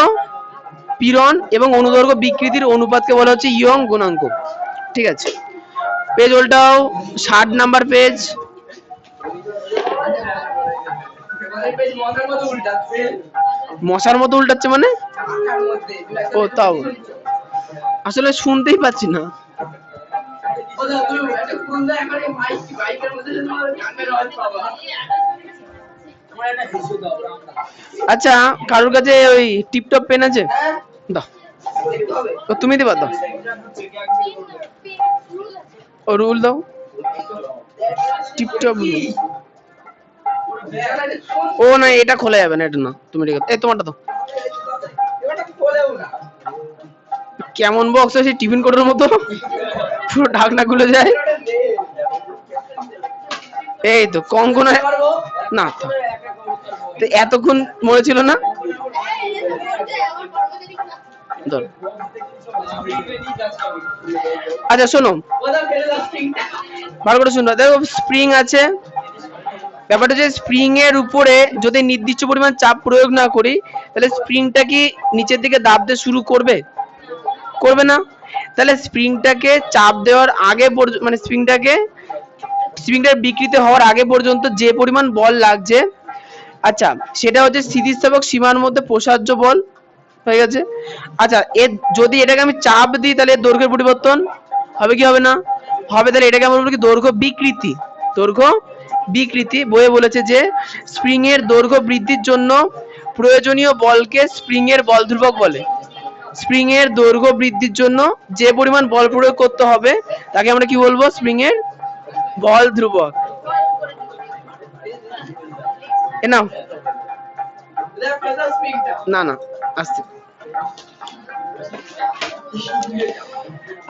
[SPEAKER 1] পীড়ন এবং অনুদৈর্ঘ্য বিকৃতির অনুপাতকে বলা হচ্ছে ইয়ং গুণাঙ্ক। ঠিক আছে, পেজ উল্টাও, 60 নাম্বার পেজ। মশার মতো উল্টাচ্ছে মানে? ও তাও আসলে শুনতেই পাচ্ছি না। আচ্ছা, কারোর কাছে ওই টিপটপ পেন আছে? দাও, ও তুমি দিবা, দাও, ও রুল দাও, টিপটপ রুল। ও না, এটা খোলা যাবে না, এটা না, তুমি ঠিক আছে, এই তোমারটা দাও। কেমন বক্স আছে টিফিন কোটের মতো, পুরো ঢাকনা খুলে যায়। এই তো কঙ্কন না, তো এতক্ষণ মনে ছিল না। আচ্ছা শোনো, ভালো করে শুনো, দেখো স্প্রিং আছে, ব্যাপারটা যে স্প্রিং এর উপরে যদি নির্দিষ্ট পরিমাণ চাপ প্রয়োগ না করি, তাহলে স্প্রিংটা কি নিচের দিকে দাবতে শুরু করবে? করবে না। তাহলে স্প্রিংটাকে চাপ দেওয়ার আগে মানে স্প্রিংটার বিকৃতি হওয়ার আগে পর্যন্ত যে পরিমাণ বল লাগছে, আচ্ছা সেটা হচ্ছে স্থিতিস্থাপক সীমার মধ্যে প্রসার্য বল, হয়ে গেছে। আচ্ছা যদি এটাকে আমি চাপ দিই তাহলে এর দৈর্ঘ্যের পরিবর্তন হবে কি হবে না? হবে। তাহলে এটাকে আমরা বলবো কি দৈর্ঘ্য বিকৃতি। দৈর্ঘ্য বিকৃতি। বইয়ে বলেছে যে স্প্রিং এর দৈর্ঘ্য বৃদ্ধির জন্য প্রয়োজনীয় বলকে স্প্রিং এর বল ধ্রুবক বলে। স্প্রিং এর দৈর্ঘ্য বৃদ্ধির জন্য যে পরিমাণ বল প্রয়োগ করতে হবে তাকে আমরা কি বলবো? স্প্রিং এর বল ধ্রুবক। এ নাও, না না আস্তে।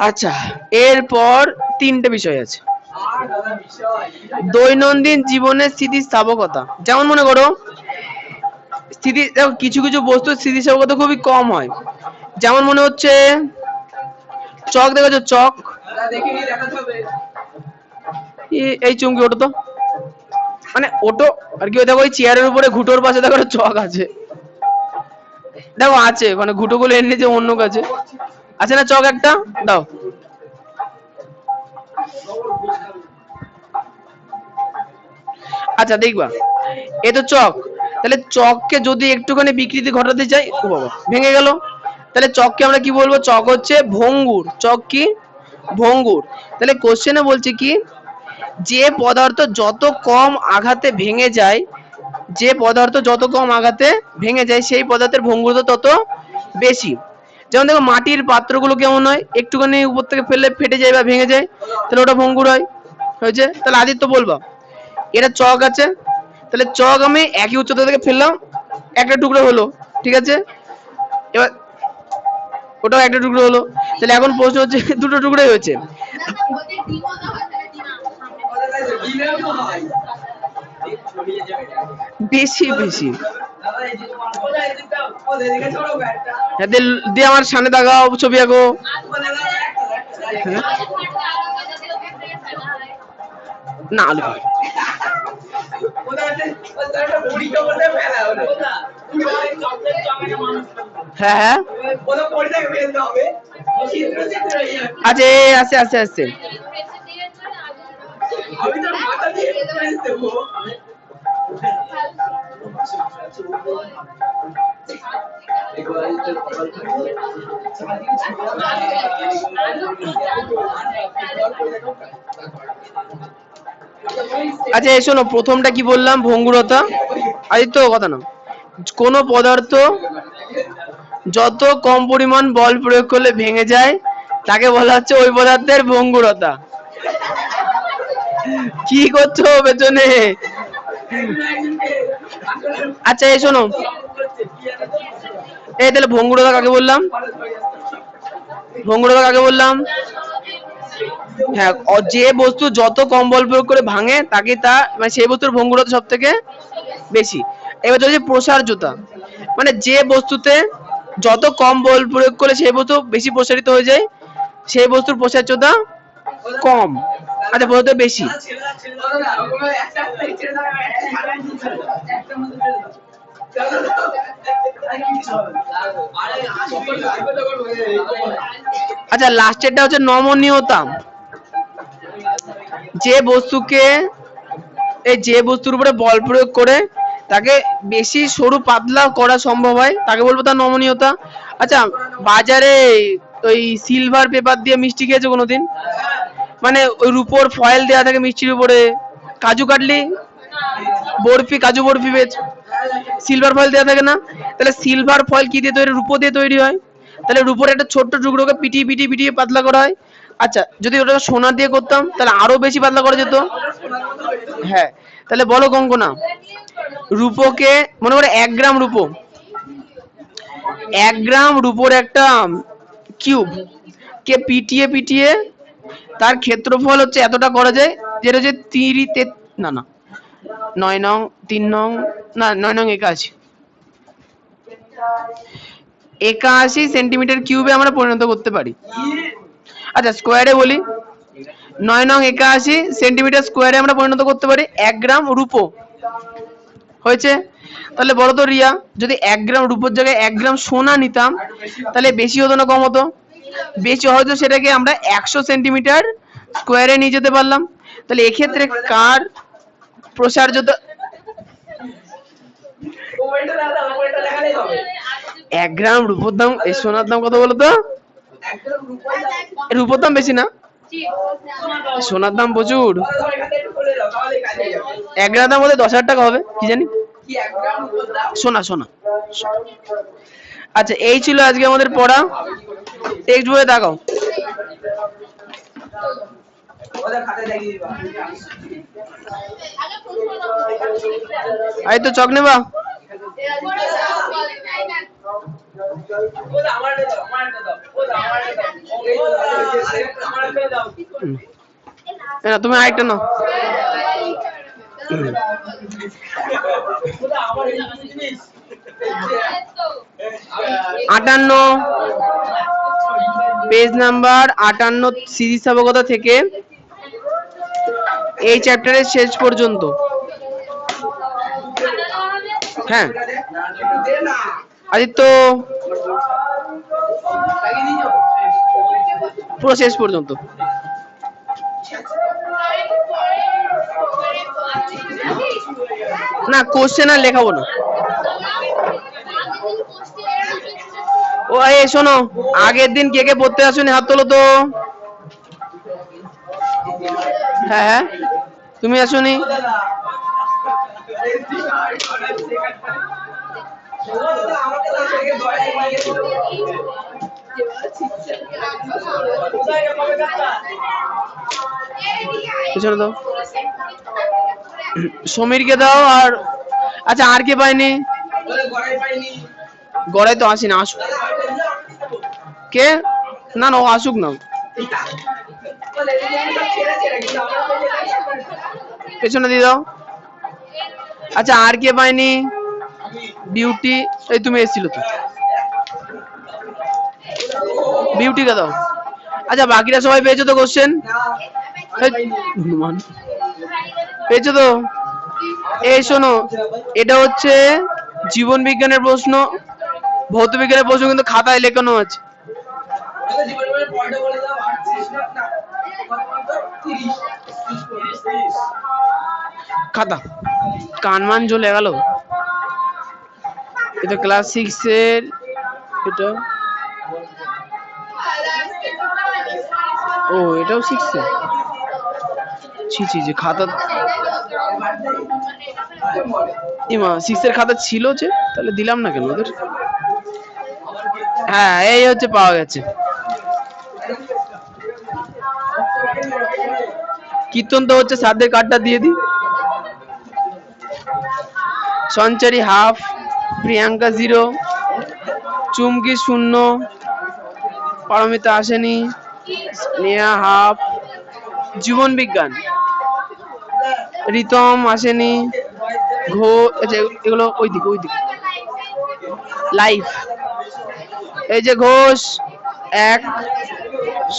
[SPEAKER 1] আচ্ছা, এরপর তিনটে বিষয় আছে। দৈনন্দিন জীবনের স্থিতিস্থাপকতা। যেমন মনে করো কিছু কিছু বস্তুর স্থিতিস্থাপকতা খুবই কম হয়। যেমন মনে হচ্ছে চক, দেখেছো চক, এই চুমকি ওটো তো, মানে ওটো আর কি, দেখো ওই চেয়ারের উপরে ঘুটোর পাশে দেখো চক আছে, দেখো আছে, মানে ঘুটো গুলো এনে যে অন্য কাছে আছে না, চক একটা দাও। আচ্ছা দেখবা, এ তো চক, তাহলে চককে যদি একটুখানি বিকৃতি ঘটাতে চাই, ও বাবা ভেঙে গেল, তাহলে চককে আমরা কি বলবো? চক হচ্ছে ভঙ্গুর। চক কি? ভঙ্গুর। তাহলে কোশ্চেনে বলছে কি, যে পদার্থ যত কম আঘাতে ভেঙে যায়, যে পদার্থ যত কম আঘাতে ভেঙে যায় সেই পদার্থের ভঙ্গুরতা তত বেশি। যেমন দেখো মাটির পাত্রগুলো কেমন হয়, একটুখানি উপর থেকে ফেললে ফেটে যায় বা ভেঙে যায়, তাহলে ওটা ভঙ্গুর হয়, হয়েছে। তাহলে আদিত্য বলবা এটা চক আছে, তাহলে চক আমি একই উচ্চতা থেকে ফেললাম, একটা টুকরো হলো, ঠিক আছে, এবার ওটাও একটা টুকরো হলো। তাহলে এখন প্রশ্ন হচ্ছে দুটো টুকরোই হয়েছে, বেশি বেশি দিয়ে আমার সামনে দেখাও, ছবি আঁকো। না আলু হ্যাঁ হ্যাঁ আচ্ছা, আছে আছে আছে। আচ্ছা শোনো, প্রথমটা কি বললাম? ভঙ্গুরতা। আদিত্য কথা না, কোন পদার্থ যত কম পরিমাণ বল প্রয়োগ করলে ভেঙে যায় তাকে বলা হচ্ছে ওই পদার্থের ভঙ্গুরতা। কি করছো পেছনে? আচ্ছা এই শোনো, এই তাহলে ভঙ্গুরতা কাকে বললাম? ভঙ্গুরতা কাকে বললাম? হ্যাঁ, যে বস্তু যত কম বল প্রয়োগ করে ভাঙে তাকে মানে সেই বস্তুর ভঙ্গুরতা সব থেকে বেশি। এবার যদি প্রসার্যতা, মানে যে বস্তুতে যত কম বল প্রয়োগ করে সেই বস্তু বেশি প্রসারিত হয়ে যায় সেই বস্তুর প্রসার্যতা কম। আচ্ছা প্রসার্যতা বেশি। আচ্ছা লাস্টেরটা হচ্ছে নমনীয়তা। যে বস্তুর উপরে বল প্রয়োগ করে তাকে বেশি সরু পাতলা করা সম্ভব হয় তাকে বলবো তার নমনীয়তা। আচ্ছা বাজারে ওই সিলভার পেপার দিয়ে মিষ্টি খেয়েছো কোনোদিন? মানে ওই রূপোর ফয়েল দেওয়া থাকে মিষ্টির উপরে, কাজু কাটলি, কাজু বরফি বেচ, সিলভার ফয়েল দেওয়া থাকে না? তাহলে সিলভার ফয়েল কি দিয়ে তৈরি? রূপো দিয়ে তৈরি হয়। তাহলে রূপোর একটা ছোট্ট টুকরোকে পিটিয়ে পিটিয়ে পিটিয়ে পাতলা করা হয়। আচ্ছা যদি ওটা সোনা দিয়ে করতাম তাহলে আরো বেশি পাতলা করা যেত। হ্যাঁ তাহলে বলো কঙ্কনা, রূপোকে মনে করে 1 গ্রাম রূপো, 1 গ্রাম রূপোর একটা কিউব কে পিটিয়ে পিটিয়ে তার ক্ষেত্রফল হচ্ছে এতটা করা যায়, যেটা হচ্ছে 9 নং 3 নং না 9 নং 81 সেন্টিমিটার কিউবে আমরা পরিণত করতে পারি। আচ্ছা স্কোয়ারে বলি, 9 নং 81 সেন্টিমিটার স্কোয়ারে আমরা পরিণত করতে পারি 1 গ্রাম রূপো। হয়েছে? তাহলে বলো তো রিয়া, যদি 1 গ্রাম রূপোর জায়গায় 1 গ্রাম সোনা নিতাম তাহলে বেশি হতো না কম হতো? বেশি, হয়তো সেটাকে আমরা 100 সেন্টিমিটার স্কোয়ারে নিয়ে যেতে পারলাম। তাহলে এক্ষেত্রে কার প্রসার্যতা? 1 গ্রাম রূপোর দাম, এই সোনার দাম কত বলো তো? রূপোর দাম বেশি না, সোনার দাম প্রচুর। 1 গ্রাম দাম বলতে 10,000 টাকা হবে কি জানি, সোনা সোনা। আচ্ছা এই ছিল আজকে আমাদের পড়া। টেক্সট বইয়ে দেখাও। এই তো চক নেবা? তুমি আরেকটা নাও। 58 পেজ নাম্বার 58 স্থিতিস্থাপকতা থেকে এই চ্যাপ্টারের শেষ পর্যন্ত। হ্যাঁ আদিত্য পুরো শেষ পর্যন্ত। না কোশ্চেন আর লেখাবো না। ও এই শোনো, আগের দিন কে কে পড়তে আসোনি হাত তোলো তো। হ্যাঁ হ্যাঁ তুমি আসোনি? পিছনে দাও, সমীরকে দাও। আর আচ্ছা আর কে পাইনি? গড়াই তো আসি না, আসুক। কে? না না ও আসুক না, পেছনে দিয়ে দাও। আচ্ছা আর কে পাইনি? বিউটি, এই তুমি এসেছিল তো, বিউটিকে দাও। আচ্ছা বাকিরা সবাই পেয়েছো তো কোশ্চেন? পেয়েছো তো? এই শোনো, এটা হচ্ছে জীবন বিজ্ঞানের প্রশ্ন, ভৌত বিজ্ঞানের প্রশ্ন কিন্তু খাতায় লেখানো আছে। খাতা কানমান জ্বলে গেল। এটা ক্লাস 6 এর, এটা ও এটাও 6 এ। ছি ছি যে খাতা, ইমা 6 এর খাতা ছিল যে, তাহলে দিলাম না কেন ওদের? হ্যাঁ এই হচ্ছে পাওয়া গেছে। কীর্তন তো হচ্ছে সাধ্যের কার্ডটা দিয়ে দিই। সঞ্চারী হাফ, প্রিয়াঙ্কা 0, চুমকি 0, পারমিতা আসেনি, স্নেহা হাফ, জীবন বিজ্ঞান রিতম আসেনি, এগুলো ওই দিকে লাইফ, এই যে ঘোষ 1,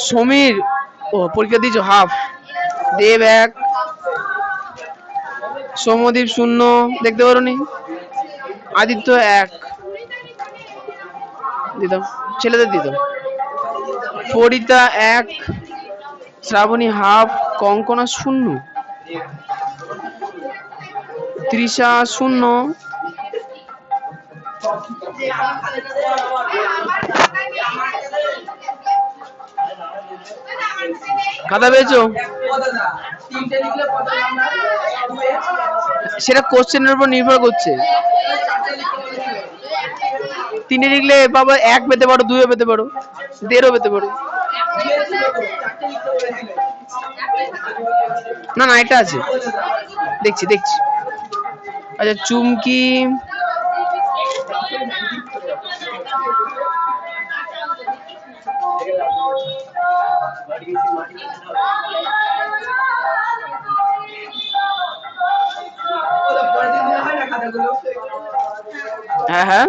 [SPEAKER 1] সমীর, ও পরীক্ষা দিয়েছো হাফ। দেব 1, সৌম্যদীপ 0, দেখতে পারোনি। আদিত্য 1, দিদাম ছেলেদের দিদাম। ফরিতা 1, শ্রাবণী হাফ, কঙ্কনা 0, তৃষা 0। খাতা পেয়েছো? সেটা কোশ্চেনের উপর নির্ভর করছে। 3 লিখলে বাবা 1 পেতে পারো, 2 পেতে পারো, 1.5 পেতে পারো। না না, এটা আছে, দেখছি। আচ্ছা, চুমকি হ্যাঁ।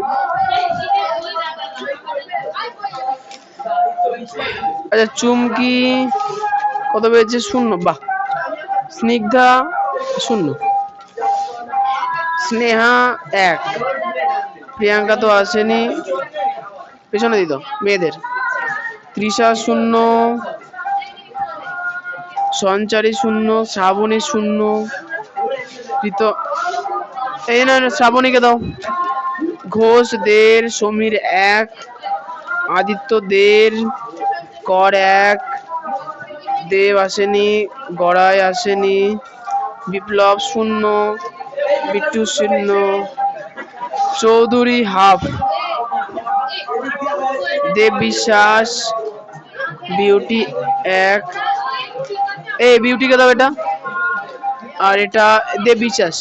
[SPEAKER 1] আচ্ছা, চুমকি কত পেয়েছে? 0, বাহ। স্নিগ্ধা 0, স্নেহা 1, প্রিয়াঙ্কা তো আসেনি, পেছনে দিত মেয়েদের। তৃষা 0, সঞ্চারী 0, শ্রাবণী 0, ঋত এই না, শ্রাবণীকে দাও। ঘোষ 1.5, সমীর 1, আদিত্য 1.5, কর 1, দেব আসেনি, গড়াই আসেনি, বিপ্লব 0, বিট্টু 0, চৌধুরী হাফ, দেব বিশ্বাস, বিউটি 1, এই বিউটিকে দাও এটা, আর এটা দেব বিশ্বাস।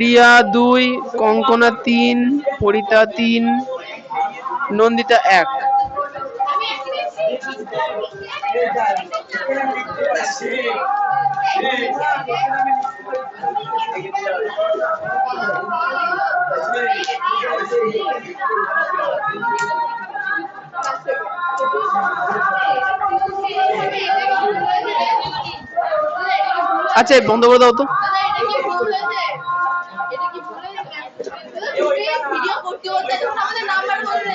[SPEAKER 1] রিয়া 2, কঙ্কনা 3, ফরিতা 3, নন্দিতা 1। আচ্ছা, বন্ধ করে দাও তো। ভিডিও করতে আমাদের নাম্বার বললে